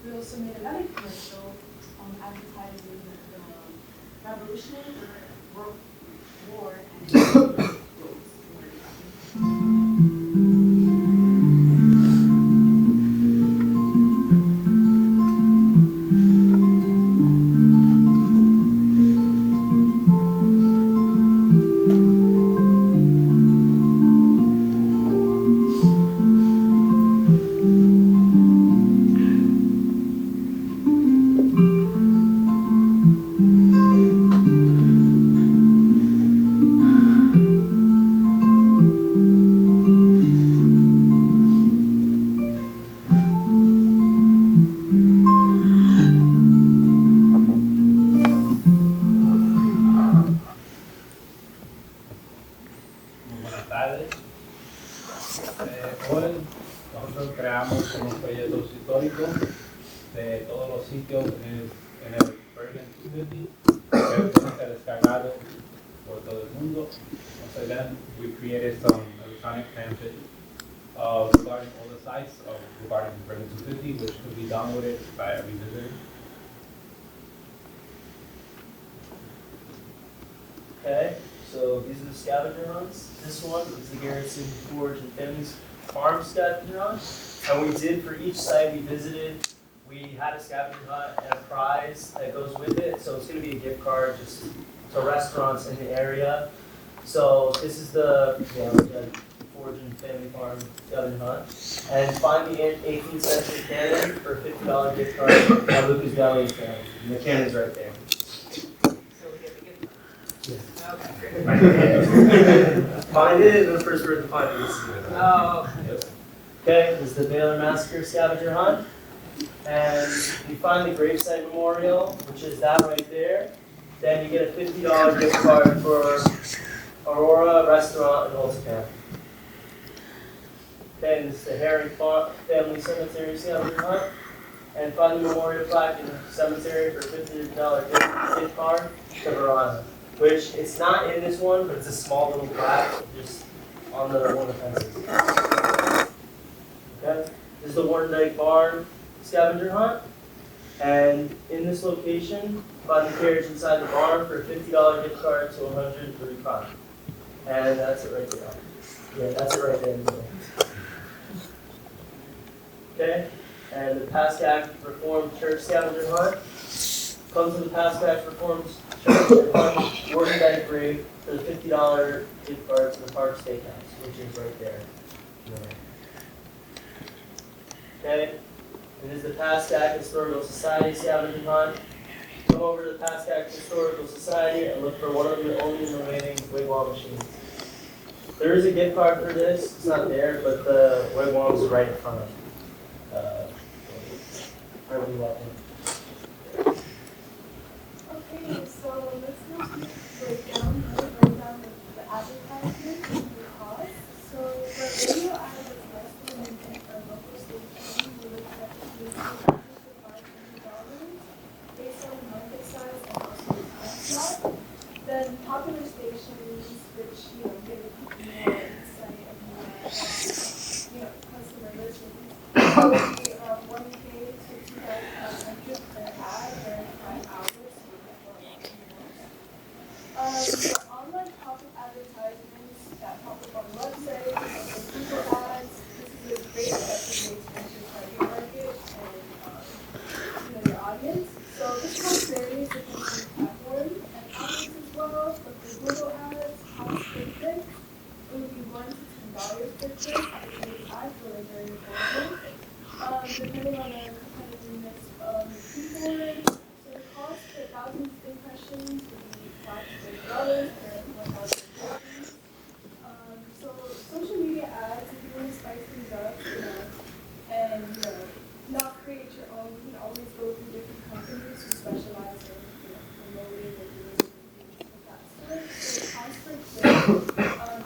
We also made another commercial advertising the Revolutionary World War and
Buenas tardes. Hoy nosotros creamos unos proyectos históricos de todos los sitios en el Bergen 250 que pueden ser descargados por todo el mundo. So then we created some electronic pamphlets regarding all the sites regarding Bergen 250, which could be downloaded by every visitor.
Okay, so these are the scavenger hunts. This one is the Garrison Forge and Family's Farm scavenger hunt. And we did for each site we visited, we had a scavenger hunt and a prize that goes with it. So it's going to be a gift card just to restaurants in the area. So this is the Forge and Family Farm scavenger hunt. And find the 18th century cannon for a $50 gift card at Lucas Valley family. And the cannon's right there. Find it, and the first person to find it is you.
Oh.
Okay, this is the Baylor Massacre scavenger hunt. And you find the gravesite memorial, which is that right there. Then you get a $50 gift card for Aurora Restaurant in Holtzcamp. Okay, and this is the Herring Family Cemetery scavenger hunt. And find the memorial plaque in the cemetery for $50 gift card to Verona. Which it's not in this one, but it's a small little plaque just on one of the fences. Okay, this is the Warndike Barn scavenger hunt, and in this location, find the carriage inside the barn for a $50 gift card to 135. And that's it right there. Yeah, that's it right there in the middle. Okay, and the Pascack Reformed Church scavenger hunt. Come to the Pascack Reformed Church and find Warndike grave for the $50 gift card to the Park Steakhouse, which is right there. Okay, and this is the Pascack Historical Society scavenger hunt. Come over to the Pascack Historical Society and look for one of the only remaining wigwam machines. There is a gift card for this. It's not there, but the wigwam is right in front of where we walk in.
Okay, so let's go to break down the advertisement and the cost. So for radio advertisement and for local station, we look at the $500 based on the market size and also the time slot. Then popular stations, which get more insight and more customer listens, would be 1K to 2,500 per ad during 5 hours. The online pop-up advertisements that pop up on websites, on Google ads, this is a great effective way to enter your target market and your audience. So this cost varies different platforms and outlets as well, but for Google Ads, cost per click, it would be $1 to $10 per click, which is actually very affordable. Depending on the competitiveness of your keyword. So the cost per 1,000 impressions would be $5 to $30 per 1,000 impressions. So social media ads, if you want to spice things up, and not create your own, you can always go through different companies who specialize in promoting or doing things of that sort. So the cost per click,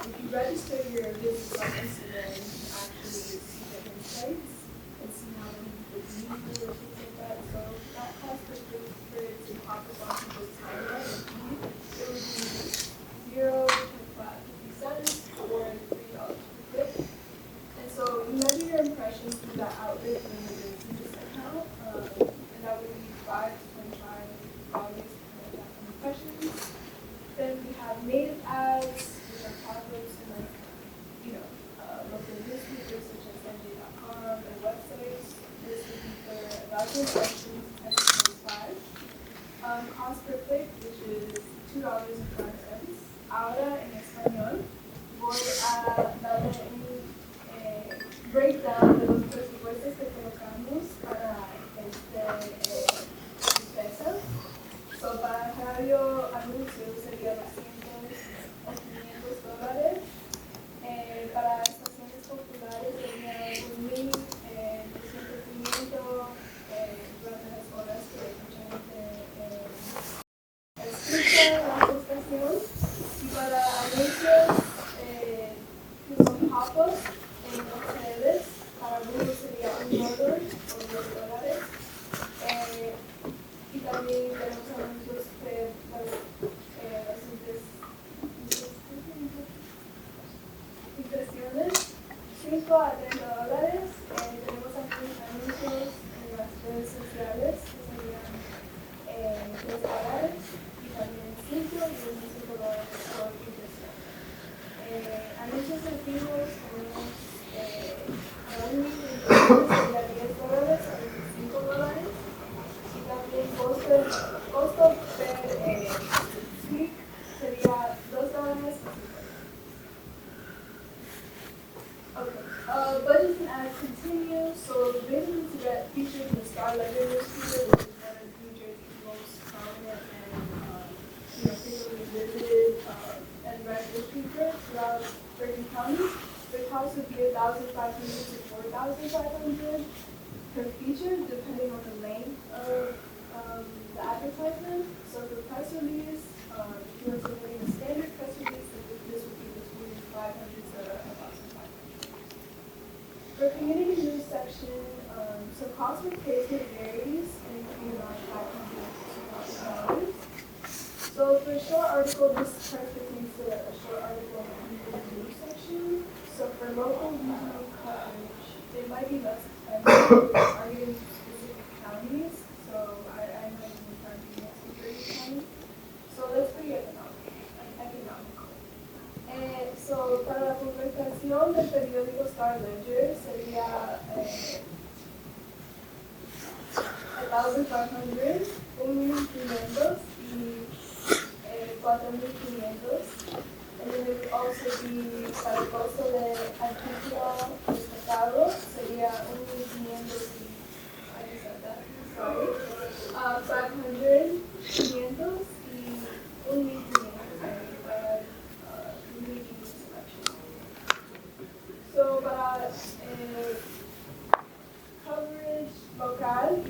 if you register your business on Instagram, you can actually see the insights and see how many people view you or things like that. So that cost per click for it to pop up on people's timeline and feed, it would be 0.50 cents or $3 per click. And so you measure your impressions through that outlet in your business account, and that would be $5 to $25 per 1,000 impressions. Then we have native ads, which are pop-ups in local newspapers such as NJ.com and websites. This would be for 1,000 impressions at 25. Cost per click, which is $2.05. Ahora en español voy a darle un breakdown de los presupuestos que colocamos para esta empresa. So, para radio anuncios sería 200 o $500. Para estaciones populares sería 1,000, 200, 500 durante las horas que mucha gente escucha la estación. Y para anuncios que son pop-ups en las redes, para Google sería $1 o $10. Y también tenemos anuncios que impresiones, $5 a $30. Tenemos anuncios en las redes sociales que serían $10 y también 5 y $25 por impresión. Anuncios activos tenemos a 1,000 impresiones sería $10 a $25 y también costo per click sería $2 a $5. Okay. Budgets and ads continue. So the business to get featured in the Star Ledger newspaper, which is one of New Jersey's most prominent and frequently visited and read newspaper throughout Bergen County. The cost would be $1,500 to $4,500 per feature, depending on the length of the advertisement. So the press release, if you were submitting a standard press release, this would be between $500 to $1,500. For community news section, so cost per placement varies and can be around $500 to $2,000. So for a short article, this pertains to a short article in the community news section. So for local regional coverage, it might be less expensive targeting specific counties. So I might be targeting Mexico County. So that's pretty economical. So para la publicación del periódico Star Ledger sería 1,500, 1,500 y 4,500. And then there would also be para el costo de artículo destacado sería 1,500 y I just said that, sorry. 500, 500 y 1,500 para community selection. So para coverage local y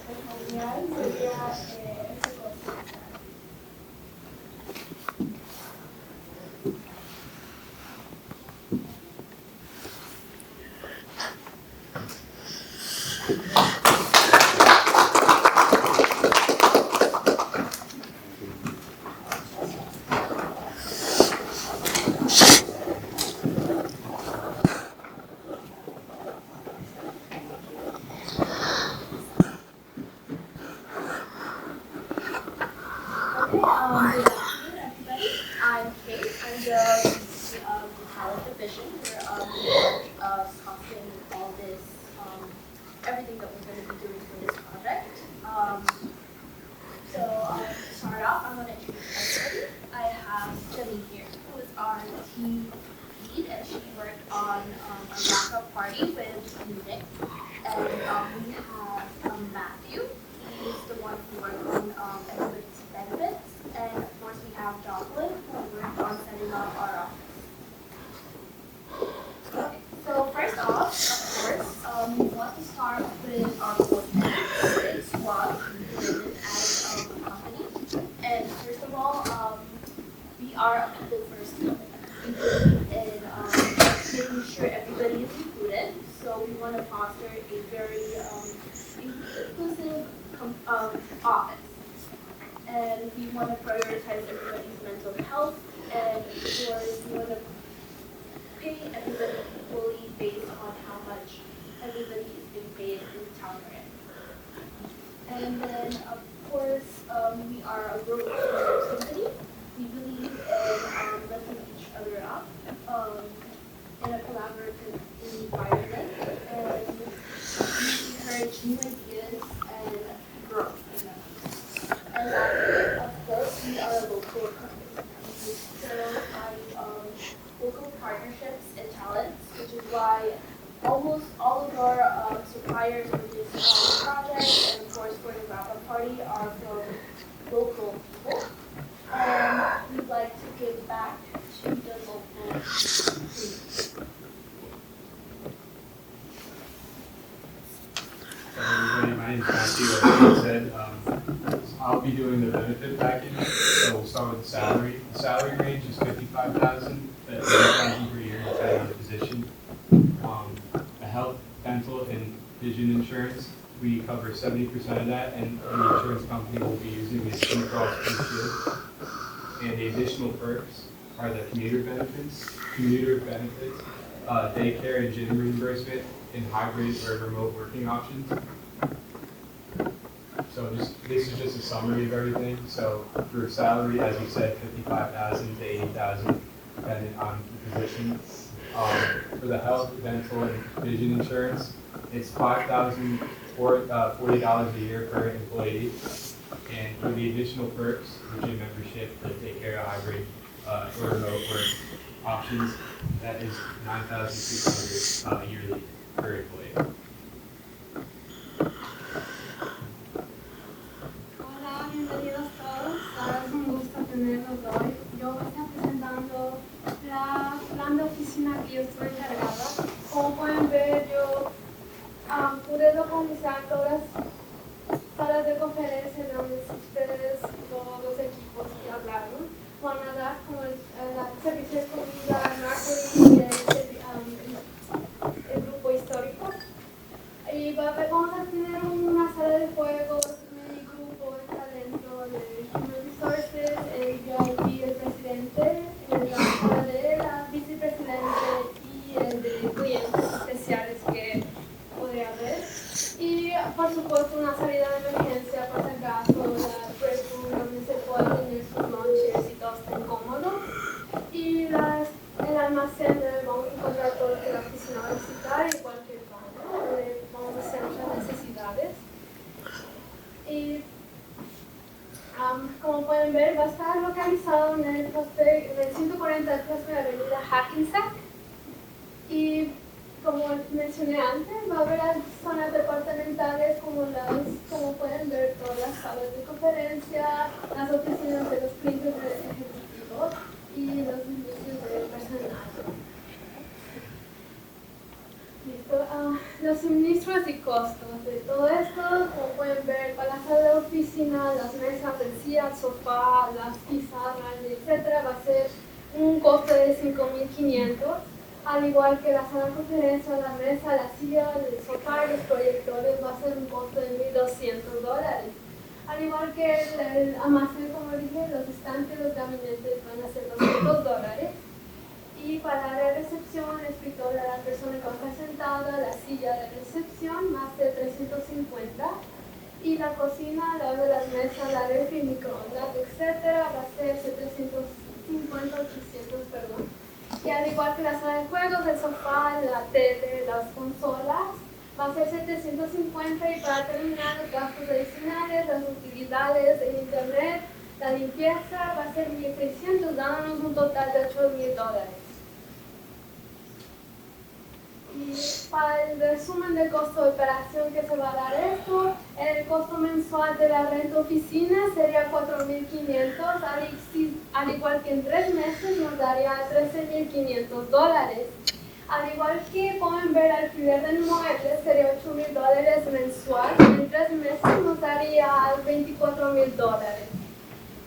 regional sería ese costo.
Good afternoon, everybody. I'm Kate. I'm the VP of the Talent Division. We're in charge of costing all this, everything that we're going to be doing for this project. So
everybody's benefits. And of course, we have Jocelyn, who worked on setting up our office. Okay, so first off, of course, we want to start with our core tenets. It's what we believe in as a company. And first of all, we are a people-first company. We believe in making sure everybody is included. So we want to foster a very inclusive office. And we want to prioritize everybody's mental health, and of course we want to pay everybody equally based on how much everybody is being paid in the town we're in. And then of course we are a global company. We believe in lifting each other up in a collaborative environment, and we encourage new ideas and growth. And lastly, of course, we are a local company. We serve by local partnerships and talents, which is why almost all of our suppliers for this project and of course for the wrap-up party are from local people. And we'd like to give back to the local community.
Everybody, my name is Matthew. Like you said, I'll be doing the benefit package. So we'll start with the salary. The salary range is $55,000 to $80,000 per year, depending on the position. The health, dental, and vision insurance, we cover 70% of that, and the insurance company will be using is Blue Cross Blue Shield. And the additional perks are the commuter benefits, daycare and gym reimbursement, and hybrid or remote working options. So this is just a summary of everything. So for salary, as you said, $55,000 to $80,000, depending on the position. For the health, dental, and vision insurance, it's $5,040 a year per employee. And for the additional perks, the gym membership, the daycare, hybrid, or remote work options, that is $9,600 yearly per employee.
Hola, bienvenidos todos. Es un gusto tenerlos hoy. Yo voy a estar presentando la plan de oficina que yo estoy encargada. Como pueden ver, yo pude localizar todas las salas de conferencia donde ustedes, todos los equipos que hablaron, van a dar como el servicio de comida, marketing y el grupo histórico. Y vamos a tener una sala de juegos, un grupo está dentro de Human Resources, el VIP, el presidente, la sala de la vicepresidente y el de clientes especiales que podría haber. Y por supuesto una salida de emergencia por si acaso, la break room donde se pueden tener sus lunches y todo estén cómodos. Y el almacén donde vamos a encontrar todo que la oficina va a visitar y cualquier baño donde vamos a hacer nuestras necesidades. Y como pueden ver, va a estar localizado en el 143 de la avenida Hackensack. Y como mencioné antes, va a haber las zonas departamentales como pueden ver todas las salas de conferencia, las oficinas de los clientes ejecutivos y los servicios de personal. Listo. Los suministros y costos de todo esto, como pueden ver, para la sala de oficina, las mesas, el silla, el sofá, las pizarras, etc., va a ser un costo de $5,500. Al igual que la sala de conferencia, la mesa, la silla, el sofá y los proyectores va a ser un costo de $1,200. Al igual que el almacén, como dije, los estantes, los gabinetes van a ser $200. Y para la recepción, el escritorio, la persona que va a estar sentada, la silla de recepción va a ser $350. Y la cocina, la de las mesas, la refri, microondas, etc., va a ser $800, perdón. Y al igual que la sala de juegos, el sofá, la tele, las consolas, va a ser $750. Y para terminar, los gastos adicionales, las utilidades, el internet, la limpieza, va a ser $1,600, dándonos un total de $8,000. Y para el resumen del costo de operación que se va a dar esto, el costo mensual de la renta oficina se
$13,500, al igual que en 3 meses nos daría $13,500. Al igual que pueden ver, el alquiler del inmueble sería $8,000 mensual, en 3 meses nos daría $24,000.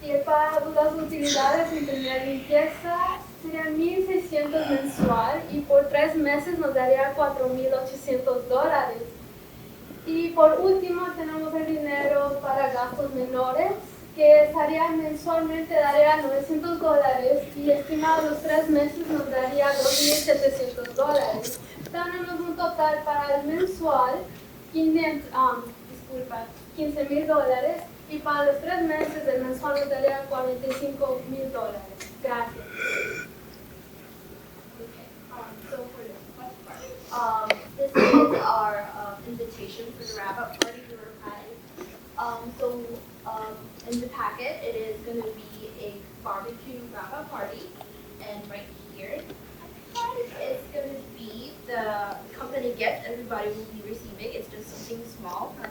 Y para las utilidades en primera limpieza serían $1,600 mensual y por 3 meses nos daría $4,800. Y por último tenemos el dinero para gastos menores, que estaría mensualmente daría $900 y estimado los 3 meses nos daría $2,700. Tenemos un total para el mensual $15,000 y para los 3 meses el mensual nos daría $45,000. Gracias.
So for the first part, this is our invitation for the wrap-up party we were planning. In the packet, it is going to be a barbecue wrap-up party, and right here is going to be the company gift everybody will be receiving. It's just something small, not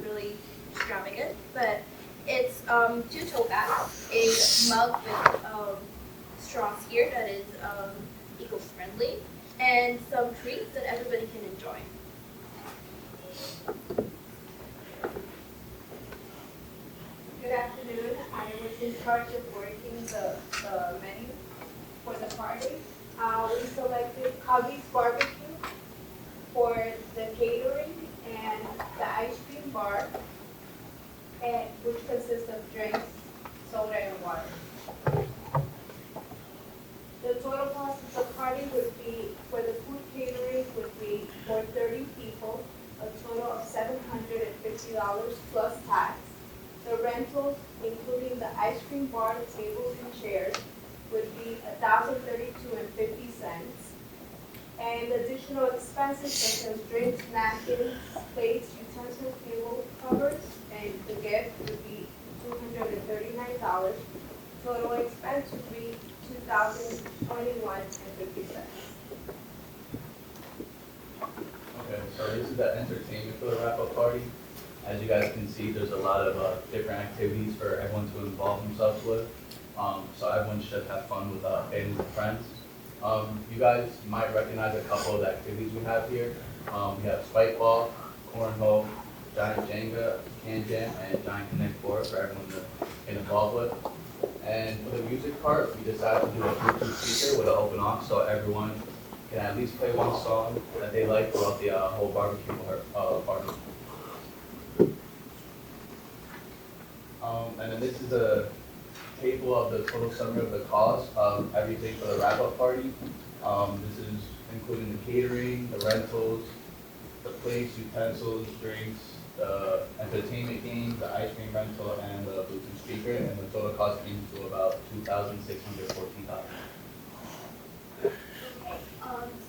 really extravagant, but it's 2 tote bags, a mug with straws here that is eco-friendly, and some treats that everybody can enjoy.
Good afternoon. I was in charge of working the menu for the party. We selected Cubby's Barbecue for the catering and the ice cream bar, which consists of drinks, soda, and water. The total cost of the party would be, for the food catering, would be for 30 people, a total of $750 plus tax. The rentals, including the ice cream bar, tables, and chairs, would be $1,032.50. And additional expenses such as drinks, napkins, plates, utensils, table covers, and the gift would be $239. Total expense would be $2,021.50.
Okay, so this is the entertainment for the wrap-up party. As you guys can see, there's a lot of different activities for everyone to involve themselves with. So everyone should have fun with families and friends. You guys might recognize a couple of the activities we have here. We have spike ball, cornhole, giant Jenga, can jam, and giant connect board for everyone to get involved with. And for the music part, we decided to do a Bluetooth speaker with an open aux so everyone can at least play one song that they like throughout the whole barbecue party. And then this is a table of the total summary of the cost of everything for the wrap-up party. This is including the catering, the rentals, the plates, utensils, drinks, the entertainment games, the ice cream rental, and the Bluetooth speaker, and the total cost came to about $2,614.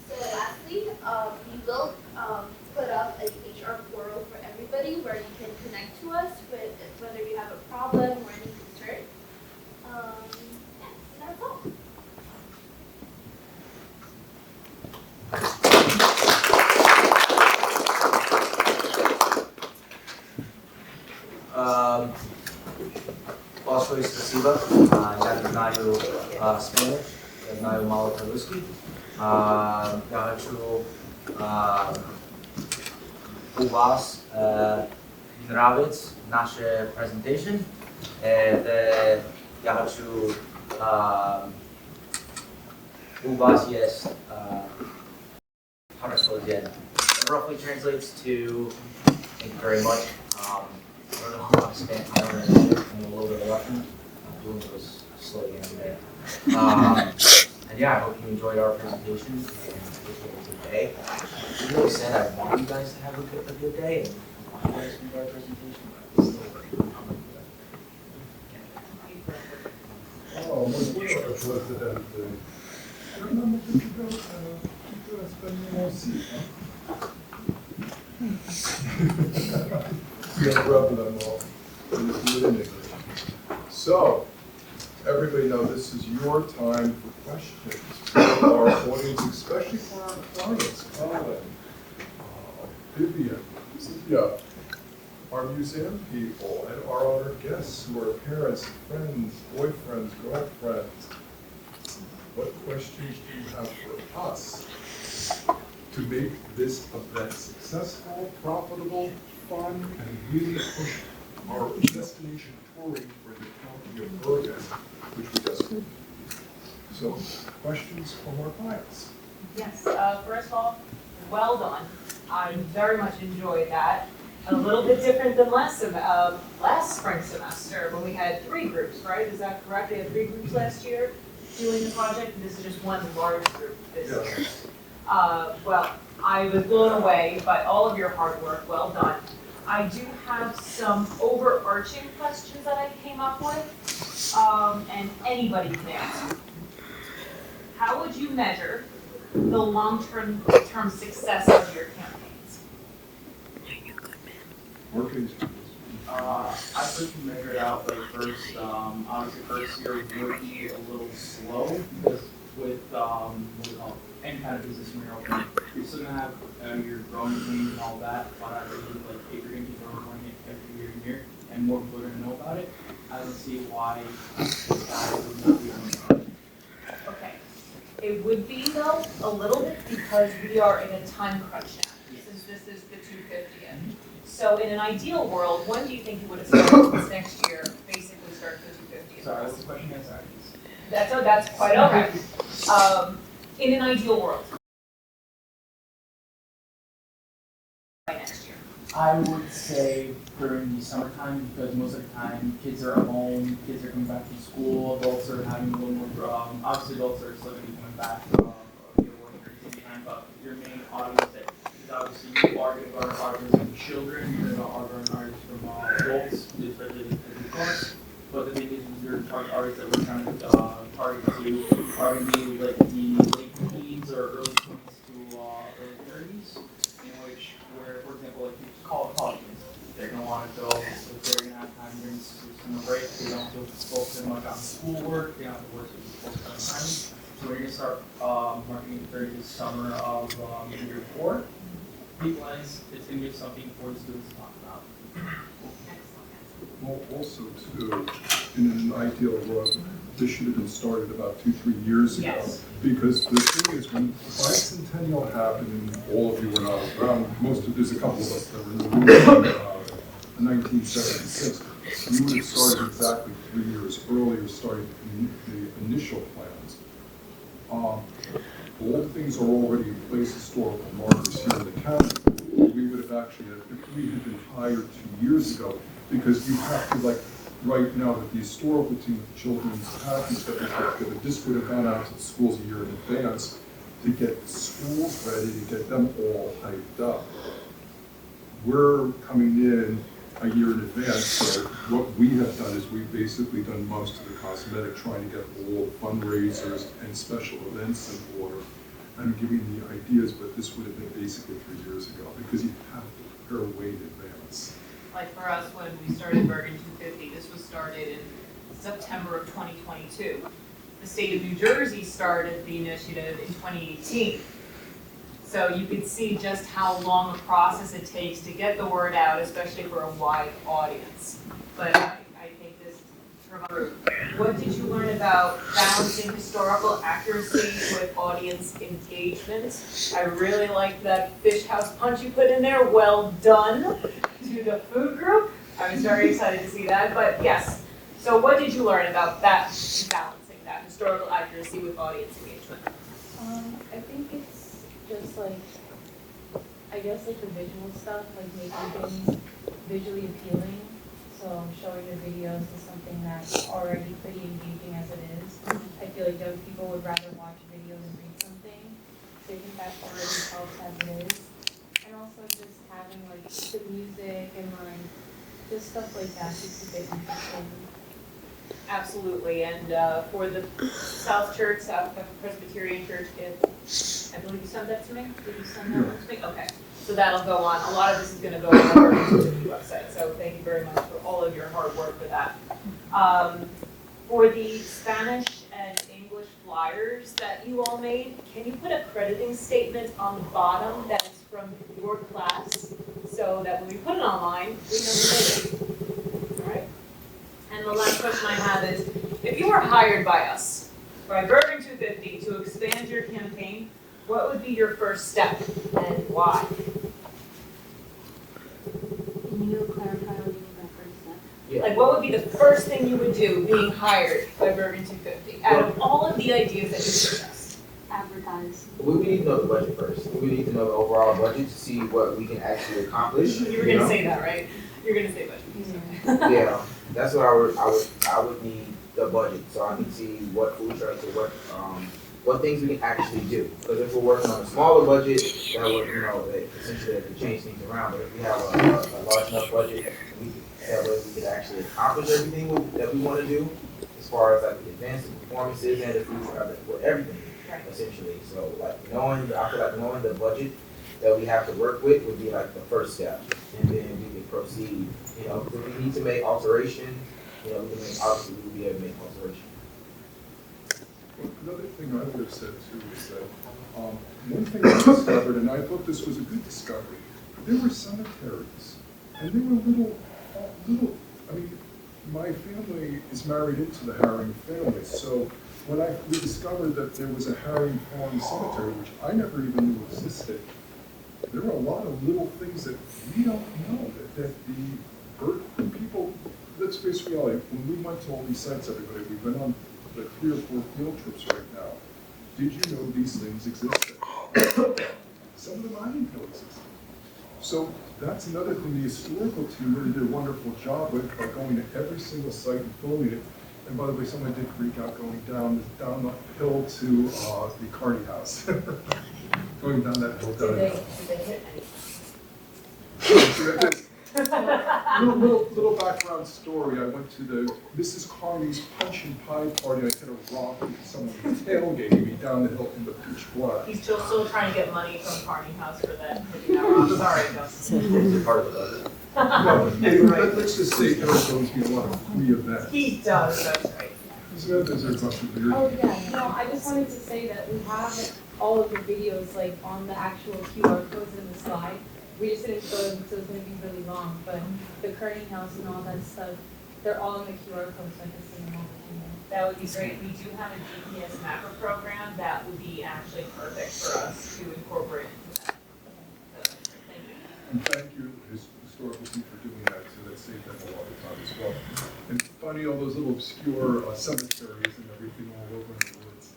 So lastly, we will put up an HR portal for everybody where you can connect to us with whether you have a problem or any concern. That's all.
Большое спасибо. Я не знаю Spanish, я знаю мало по-русски. Я хочу у вас нравится наша presentation. Я хочу у вас есть хорошо день. It roughly translates to thank you very much. I don't know how to Spanish. I don't know. I'm a little bit of Russian. I'm doing this slowly today. And yeah, I hope you enjoyed our presentation and wish you a good day. I really said I want you guys to have a good day and I want you guys to enjoy our presentation. But it's still very good.
Oh, muy bueno, presidente. Fernando, So, everybody know this is your time for questions for our audience, especially for our clients. Colin, Vivian, Cynthia, our museum people, and our honored guests who are parents, friends, boyfriends, girlfriends. What questions do you have for us to make this event successful, profitable, fun, and really push our destination touring for the county of Bergen, which we just did? So, questions from our clients?
Yes, first of all, well done. I very much enjoyed that. A little bit different than last spring semester when we had 3 groups, right? Is that correct? We had 3 groups last year doing the project, and this is just one large group this year. Well, I was blown away by all of your hard work. Well done. I do have some overarching questions that I came up with, and anybody can answer. How would you measure the long-term success of your campaigns?
Working.
I personally measured out like first, obviously first year would be a little slow because with any kind of business when you're opening, you're still gonna have your growing pains and all that, but I believe like if you're gonna keep growing it every year and year, and more people are gonna know about it, I don't see why this guy would not be on it.
Okay. It would be though, a little bit, because we are in a time crunch now, since this is the 250th. So in an ideal world, when do you think you would have started this next year, basically start the 250th?
Sorry, what's the question again? Sorry.
That's quite okay. In an ideal world. By next year.
I would say during the summertime because most of the time kids are at home, kids are coming back from school, adults are having a little more, obviously adults are still going to be coming back time, but your main audience that is obviously you are going to garner audience from children, you're going to garner audience from adults, especially the cars. But the thing is, your target audience that we're trying to target to are going to be like the late teens or early 20s to early 30s, in which, where, for example, like you college kids, they're going to want to go, if they're going to have time during summer break, they don't have to focus as much on schoolwork, they don't have to work so focus on time. So we're going to start marketing during the summer of year 4. People-wise, it's going to give something for the students to talk about.
Well, also too, in an ideal world, this should have been started about 2-3 years ago.
Yes.
Because the thing is, when the bicentennial happened, and all of you were not around, there's a couple of us that were in the room in 1976, you would have started exactly 3 years earlier, starting the initial plans. All things are already in place, historical markers here in the county. We would have actually, if we had been hired 2 years ago, because you have to, like, right now with the historical team of children's pageants that we have together, this would have gone out to the schools a year in advance to get the schools ready, to get them all hyped up. We're coming in a year in advance, so what we have done is we've basically done most of the cosmetic, trying to get all the fundraisers and special events in order. I'm giving the ideas, but this would have been basically 3 years ago, because you have to prepare way in advance.
Like for us, when we started Bergen 250, this was started in September of 2022. The state of New Jersey started the initiative in 2018. So you could see just how long a process it takes to get the word out, especially for a wide audience. But I think this provides. What did you learn about balancing historical accuracy with audience engagement? I really liked that fish house punch you put in there. Well done to the food group. I was very excited to see that. But yes, so what did you learn about that, balancing that historical accuracy with audience engagement?
I think it's just like, I guess like the visual stuff, like making things visually appealing. So showing the videos is something that's already pretty engaging as it is. I feel like young people would rather watch a video than read something. So I think that already helps as it is. And also just having like the music and like just stuff like that to keep it interesting.
Absolutely, and for the South Church, South Presbyterian Church, I believe you sent that to me? Did you send that one to me? Okay, so that'll go on. A lot of this is going to go on our website, so thank you very much for all of your hard work for that. For the Spanish and English flyers that you all made, can you put a crediting statement on the bottom that is from your class, so that when we put it online, we know who made it. All right? And the last question I have is, if you were hired by us, by Bergen 250, to expand your campaign, what would be your first step and why?
Can you clarify what you mean by first step?
Yeah.
Like, what would be the first thing you would do being hired by Bergen 250 out of all of the ideas that you suggest?
Advertise.
We need to know the budget first. We need to know the overall budget to see what we can actually accomplish.
You were
know?
gonna say that, right? You're gonna say budget.
Yeah, that's what I would need the budget, so I can see what food trucks or what things we can actually do. Because if we're working on a smaller budget, that would, essentially that could change things around. But if we have a large enough budget, that way we could actually accomplish everything that we want to do, as far as like the advanced performances and the food truck, for everything, essentially. So I feel like knowing the budget that we have to work with would be like the first step, and then we can proceed. If we need to make alterations, obviously we'll be able to make alterations.
Another thing I would have said too is that one thing I discovered, and I thought this was a good discovery, there were cemeteries, and they were little, I mean, my family is married into the Herring family, so when we discovered that there was a Herring Farm cemetery, which I never even knew existed, there are a lot of little things that we don't know that the people, let's face reality, when we went to all these sites, everybody, we've been on like 3 or 4 field trips right now. Did you know these things existed? Some of them I didn't know existed. So that's another thing the historical team really did a wonderful job with, by going to every single site and filming it. And by the way, someone did freak out going down the hill to the Carney house. Going down that hill.
Did they hit anything?
Little background story. I went to the Mrs. Carney's Punch and Pie party. I hit a rock and someone tailgated me down the hill in the pitch black.
He's still trying to get money from Carney House for that. I'm sorry, Dustin.
It's part of the budget.
No, let's just say Eric owes me a lot of free events.
He does, that's right.
So there's a bunch of weird.
Oh, yeah, no, I just wanted to say that we have all of the videos like on the actual QR codes in the slide. We just didn't show them, so it's gonna be really long, but the Kearney House and all that stuff, they're all in the QR codes, so I can see them all the time.
That would be great. We do have a GPS mapper program that would be actually perfect for us to incorporate into that. So, thank you.
And thank you, historical team, for doing that, so that saved them a lot of time as well. And finding all those little obscure cemeteries and everything all over in the woods.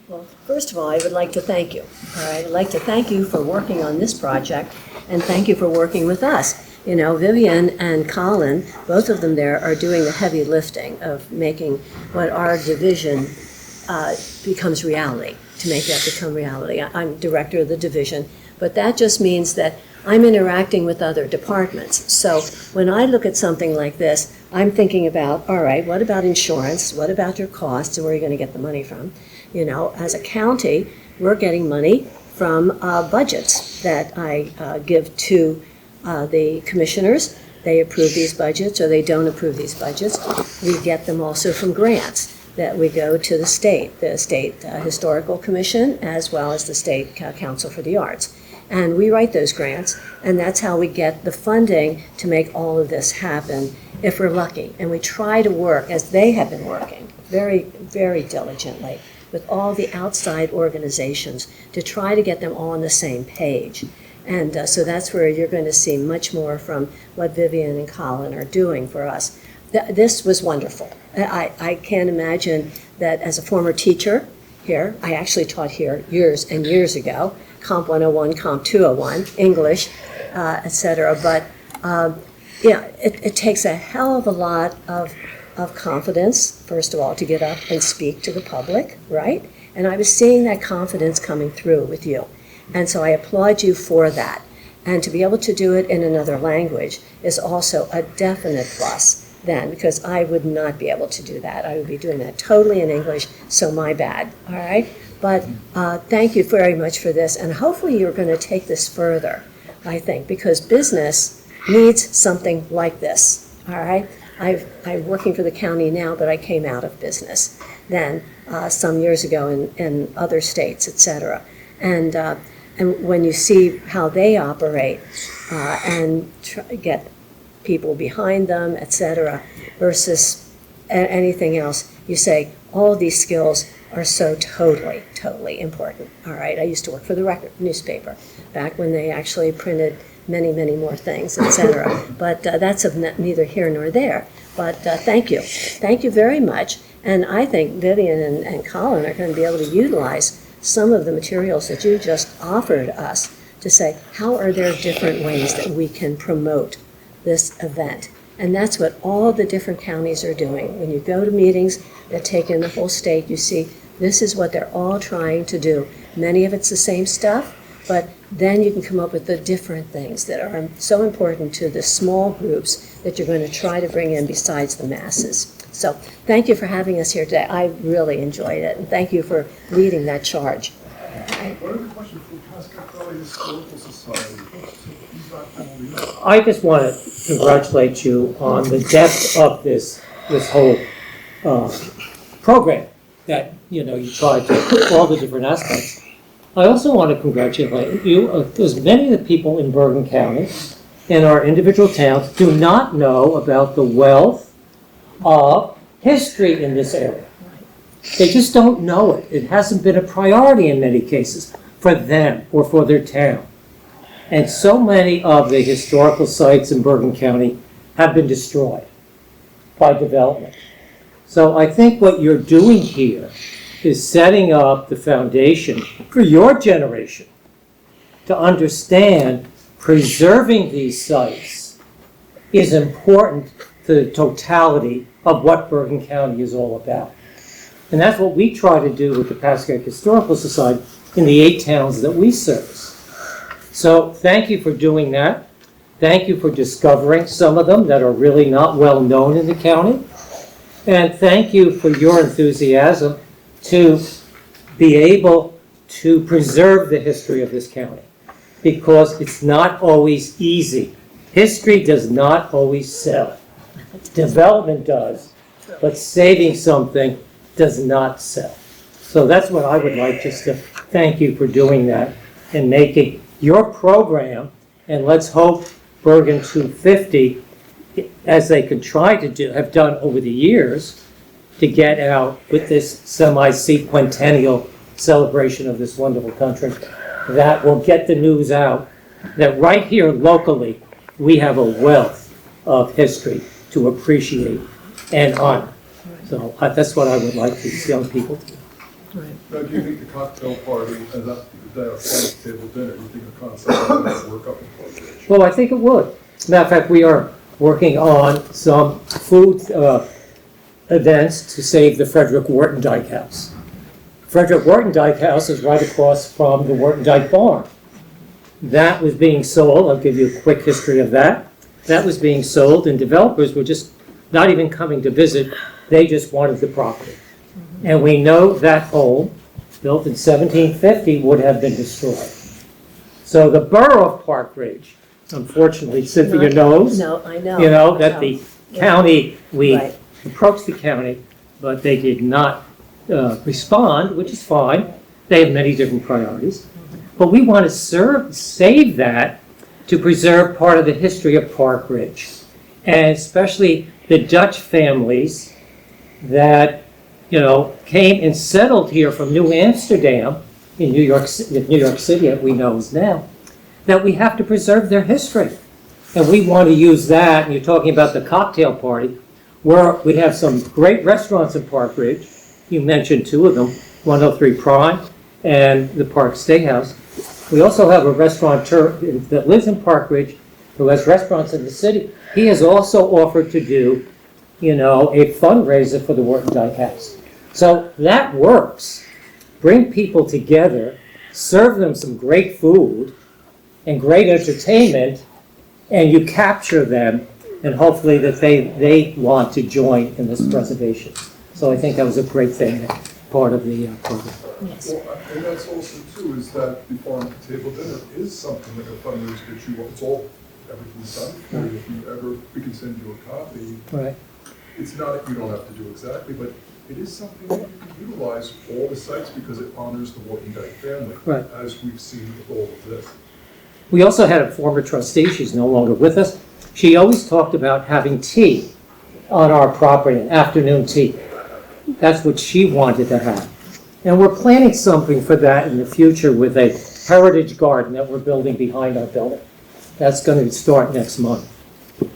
Well, first of all, I would like to thank you. All right, I'd like to thank you for working on this project, and thank you for working with us. Vivian and Colin, both of them there, are doing the heavy lifting of making what our division becomes reality, to make that become reality. I'm director of the division, but that just means that I'm interacting with other departments. So when I look at something like this, I'm thinking about, all right, what about insurance? What about your costs, and where are you going to get the money from? As a county, we're getting money from budgets that I give to the commissioners. They approve these budgets or they don't approve these budgets. We get them also from grants that we go to the State Historical Commission, as well as the State Council for the Arts. And we write those grants, and that's how we get the funding to make all of this happen, if we're lucky. And we try to work, as they have been working, very, very diligently, with all the outside organizations to try to get them all on the same page. And so that's where you're going to see much more from what Vivian and Colin are doing for us. This was wonderful. I can't imagine that as a former teacher here, I actually taught here years and years ago, Comp 101, Comp 201, English, et cetera. But it takes a hell of a lot of confidence, first of all, to get up and speak to the public, right? And I was seeing that confidence coming through with you. And so I applaud you for that. And to be able to do it in another language is also a definite plus then, because I would not be able to do that. I would be doing that totally in English, so my bad, all right? But thank you very much for this, and hopefully you're going to take this further, I think, because business needs something like this, all right? I'm working for the county now, but I came out of business then some years ago in other states, et cetera. And and when you see how they operate and get people behind them, etc., versus anything else, you say all these skills are so totally important. All right, I used to work for the Record newspaper back when they actually printed many more things, etc. But that's of neither here nor there. But thank you very much. And I think Vivian and Colin are going to be able to utilize some of the materials that you just offered us to say, how are there different ways that we can promote this event? And that's what all the different counties are doing. When you go to meetings that take in the whole state, you see this is what they're all trying to do. Many of it's the same stuff, but then you can come up with the different things that are so important to the small groups that you're going to try to bring in besides the masses. So thank you for having us here today. I really enjoyed it, and thank you for leading that charge.
What are the questions for Pasco Valley Historical Society?
I just want to congratulate you on the depth of this whole program that you tried to put all the different aspects. I also want to congratulate you because many of the people in Bergen County in our individual towns do not know about the wealth of history in this area. They just don't know it. It hasn't been a priority in many cases for them or for their town. And so many of the historical sites in Bergen County have been destroyed by development. So I think what you're doing here is setting up the foundation for your generation to understand preserving these sites is important to the totality of what Bergen County is all about. And that's what we try to do with the Pascagoula Historical Society in the 8 towns that we serve. So thank you for doing that. Thank you for discovering some of them that are really not well known in the county. And thank you for your enthusiasm to be able to preserve the history of this county, because it's not always easy. History does not always sell. Development does, but saving something does not sell. So that's what I would like, just to thank you for doing that and making your program, and let's hope Bergen 250, as they could try to do, have done over the years, to get out with this semi-sequentennial celebration of this wonderful country, that will get the news out that right here locally we have a wealth of history to appreciate and honor. So that's what I would like these young people to do.
Now, do you think the cocktail party and that table dinner, do you think the concept would work up in Park Ridge?
Well, I think it would. Matter of fact, we are working on some food events to save the Frederick Wortendike House. Frederick Wortendike House is right across from the Wortendike Barn. That was being sold. I'll give you a quick history of that. That was being sold, and developers were just not even coming to visit. They just wanted the property. And we know that home, built in 1750, would have been destroyed. So the borough of Park Ridge, unfortunately, Cynthia knows,
No, I know.
you know, that the county, we
Right.
approached the county, but they did not respond, which is fine. They have many different priorities. But we want to save that to preserve part of the history of Park Ridge, and especially the Dutch families that, you know, came and settled here from New Amsterdam in New York City, that we know is now, that we have to preserve their history. And we want to use that, and you're talking about the cocktail party, where we have some great restaurants in Park Ridge. You mentioned 2 of them, 103 Prime and the Park Steakhouse. We also have a restaurateur that lives in Park Ridge who has restaurants in the city. He has also offered to do, you know, a fundraiser for the Wortendike House. So that works. Bring people together, serve them some great food and great entertainment, and you capture them, and hopefully that they want to join in this preservation. So I think that was a great thing, part of the program.
Yes.
Well, and that's also too, is that the farm to table dinner is something like a fundraiser that you, it's all, everything's done for you. If you ever, we can send you a copy.
Right.
It's not, you don't have to do exactly, but it is something that you can utilize all the sites because it honors the working Dyke family,
Right.
as we've seen with all of this.
We also had a former trustee, she's no longer with us. She always talked about having tea on our property, afternoon tea. That's what she wanted to have. And we're planning something for that in the future with a heritage garden that we're building behind our building. That's going to start next month.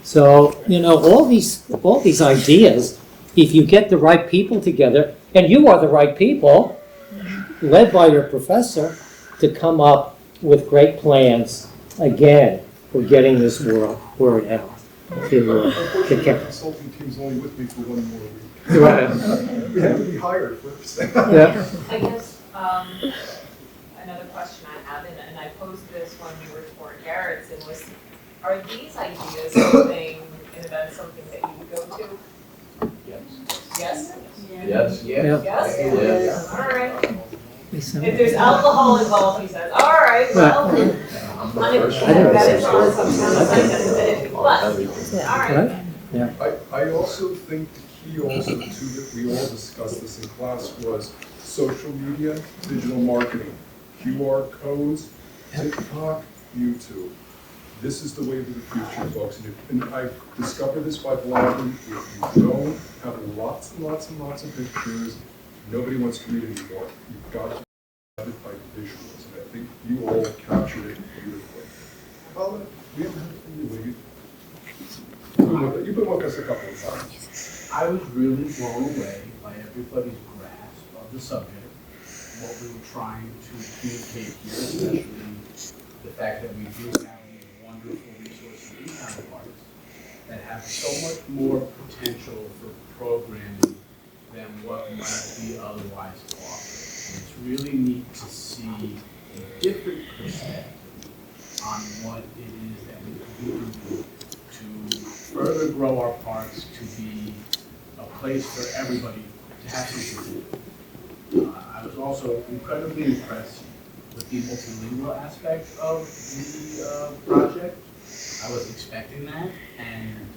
So, all these ideas, if you get the right people together, and you are the right people, led by your professor, to come up with great plans, again, for getting this word out.
Unfortunately, the consulting team's only with me for 1 more week.
Right.
We have to be hired first.
Yeah.
I guess, another question I have, and I posed this when we were for Garrett's, and was, are these ideas something, an event, something that you would go to?
Yes.
Yes?
Yes.
Yeah.
Yes?
Yes.
All right. If there's alcohol involved, he says, all right, well, unexpected, that is on some kind of scientific, but, all right.
Yeah.
I also think the key also too that we all discussed this in class was social media, digital marketing, QR codes, TikTok, YouTube. This is the wave of the future, folks. And I've discovered this by blogging. If you don't have lots and lots and lots of pictures, nobody wants to read anymore. You've got to have it by visuals. And I think you all captured it beautifully. Colin, we haven't heard from you. You've been with us a couple of times.
I was really blown away by everybody's grasp of the subject, what we were trying to communicate here, especially the fact that we do have these wonderful resources in counterparts that have so much more potential for programming than what might be otherwise offered. And it's really neat to see a different perspective on what it is that we can do to further grow our parks to be a place for everybody to have something to do. I was also incredibly impressed with the multilingual aspect of the project. I was expecting that, and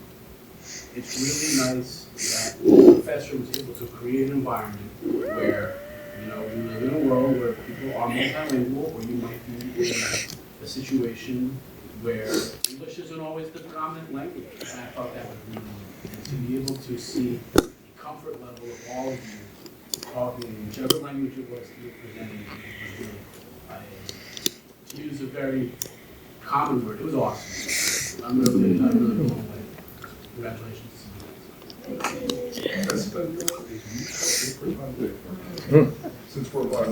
it's really nice that the professor was able to create an environment where, we live in a world where people are multilingual, or you might be in a situation where English isn't always the predominant language, and I thought that was really neat. And to be able to see the comfort level of all of you talking in whichever language it was that you were presenting was really cool. To use a very common word, it was awesome. I'm really blown away. Congratulations.
Since we're about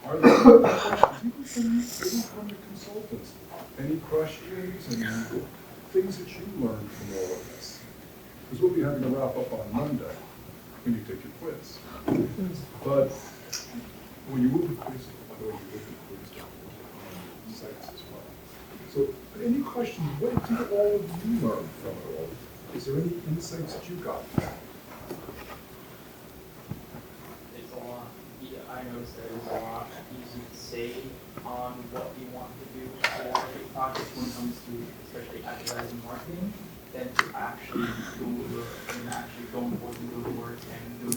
are there questions from the consultants? Any questions and things that you learned from all of this? Because we'll be having to wrap up on Monday when you take your quiz. But when you move the quiz, you look at quiz sites as well. So any questions? What did all of you learn from it all? Is there any insights that you got?
It's a lot. I noticed that it's a lot easier to say on what we want to do for the project when it comes to especially advertising marketing than to actually go going forth and doing work and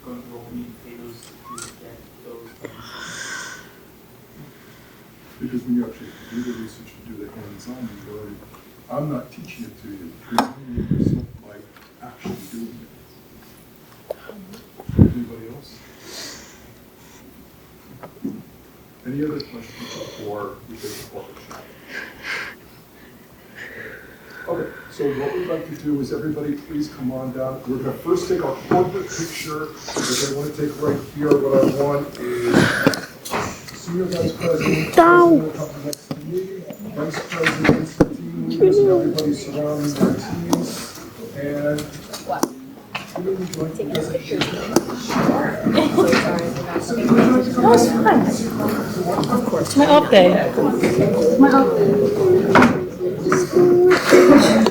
going through all the tables to get those things.
Because when you actually do the research and do the hands-on, you learn. I'm not teaching it to you. You're learning it yourself by actually doing it. Anybody else? Any other questions before we take the corporate shot? Okay, so what we'd like to do is everybody please come on down. We're going to first take our corporate picture. What I want to take right here, what I want is Senior Vice President, President will come next to me, Vice Presidents, team leaders, and everybody surrounding their teams. And who would you like to get a picture?
Of course. It's my up day. It's my up day.